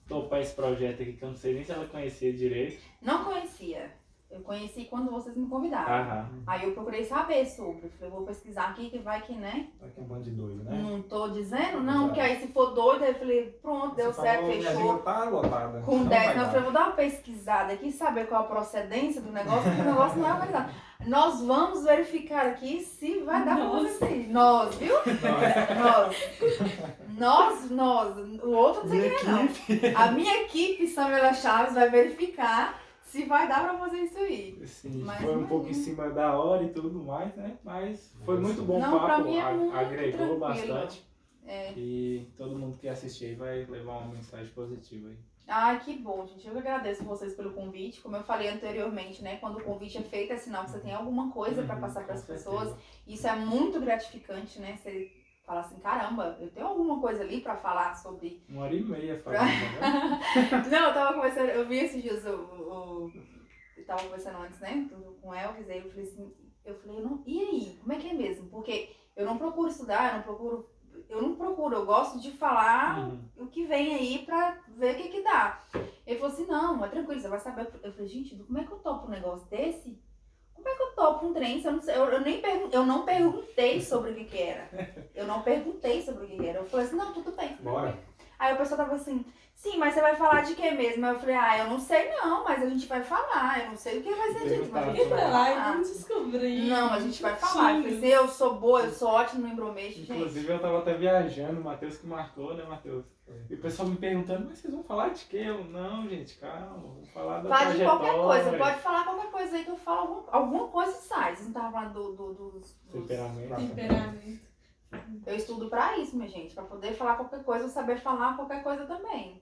topar esse projeto aqui, que eu não sei nem se ela conhecia direito. Não conhecia. Eu conheci quando vocês me convidaram. Aí eu procurei saber sobre. Falei, vou pesquisar aqui que vai que, né? Vai que é um bando de doido, né? Não tô dizendo, não, porque aí se for doido, aí eu falei, pronto, deu certo, Minha fechou. agenda tá lotada. Com Não 10, vai não, eu dar. falei, vou dar uma pesquisada aqui, saber qual a procedência do negócio, porque o negócio não é verdade. Nós vamos verificar aqui se vai dar pra vocês. Nós, viu? Nós. O outro não sei quem é, não. A minha equipe, Samela Chaves, vai verificar se vai dar pra fazer isso aí. Sim, Mas foi um não- pouco em cima da hora e tudo mais, né? Mas foi muito bom Não, pra papo, mim é muito agregou tranquilo. bastante. É. E todo mundo que assistir aí vai levar uma mensagem positiva aí. Ai, que bom, gente. Eu que agradeço vocês pelo convite. Como eu falei anteriormente, né? Quando o convite é feito, é sinal que você tem alguma coisa pra passar para as Com pessoas. certeza. Isso é muito gratificante, né? Você fala assim, caramba, eu tenho alguma coisa ali pra falar sobre... 1h30 falando, né? Não, eu tava conversando, eu vi esses dias eu tava conversando antes, né? Com o Elvis, aí eu falei assim, não, e aí, como é que é mesmo? Porque Eu não procuro estudar, eu gosto de falar o que vem aí pra ver o que dá. Ele falou assim, não, é tranquilo, você vai saber. Eu falei, gente, como é que eu topo um negócio desse? Como é que eu topo um trem? Se eu, não sei, eu não perguntei sobre o que era. Eu não perguntei sobre o que era. Eu falei assim, não, tudo bem. Bora. Aí a pessoa tava assim, sim, mas você vai falar de quê mesmo? Aí eu falei, eu não sei não, mas a gente vai falar. Eu não sei o que vai ser dito, mas a gente vai Vai lá e falar. vamos descobrir. Não, a gente vai falar. Eu falei assim, eu sou boa, eu sou ótima no embromation, gente. Inclusive eu tava até viajando, o Matheus que marcou, né, Matheus? E o pessoal me perguntando, mas vocês vão falar de quê? Eu, não, gente, calma, vou falar da Fala de trajetória. qualquer coisa, pode falar qualquer coisa aí que eu falo alguma coisa e sai. Vocês não estavam falando dos... Temperamento. Temperamento. Eu estudo pra isso, minha gente. Pra poder falar qualquer coisa, eu saber falar qualquer coisa também.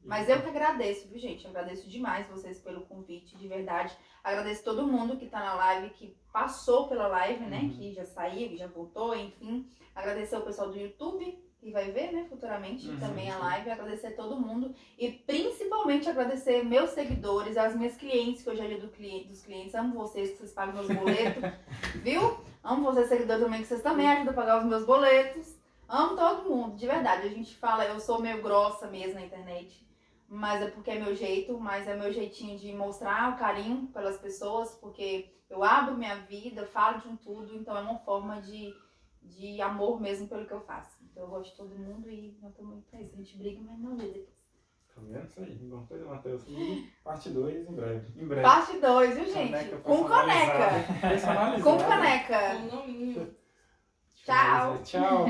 Mas eu que agradeço, viu, gente? Eu agradeço demais vocês pelo convite, de verdade. Agradeço todo mundo que tá na live, que passou pela live, né? Que já saiu, que já voltou, enfim. Agradecer o pessoal do YouTube, que vai ver, né, futuramente também a live. Agradecer todo mundo. E principalmente agradecer meus seguidores, as minhas clientes, que eu já li dos clientes. Amo vocês, que vocês pagam meus boletos, viu? Amo vocês, seguidores também, que vocês também ajudam a pagar os meus boletos. Amo todo mundo, de verdade. A gente fala, eu sou meio grossa mesmo na internet. Mas é porque é meu jeito, mas é meu jeitinho de mostrar o carinho pelas pessoas, porque eu abro minha vida, falo de um tudo, então é uma forma de amor mesmo pelo que eu faço. Então eu gosto de todo mundo e eu tô muito feliz. A gente briga, mas não vê depois. Tá vendo isso aí? Bom coisa, Matheus. E parte 2 em breve. Em breve. Parte 2, viu, gente? Caneca Com caneca. personalizada. Com caneca. Com nominho. Tchau. Tchau.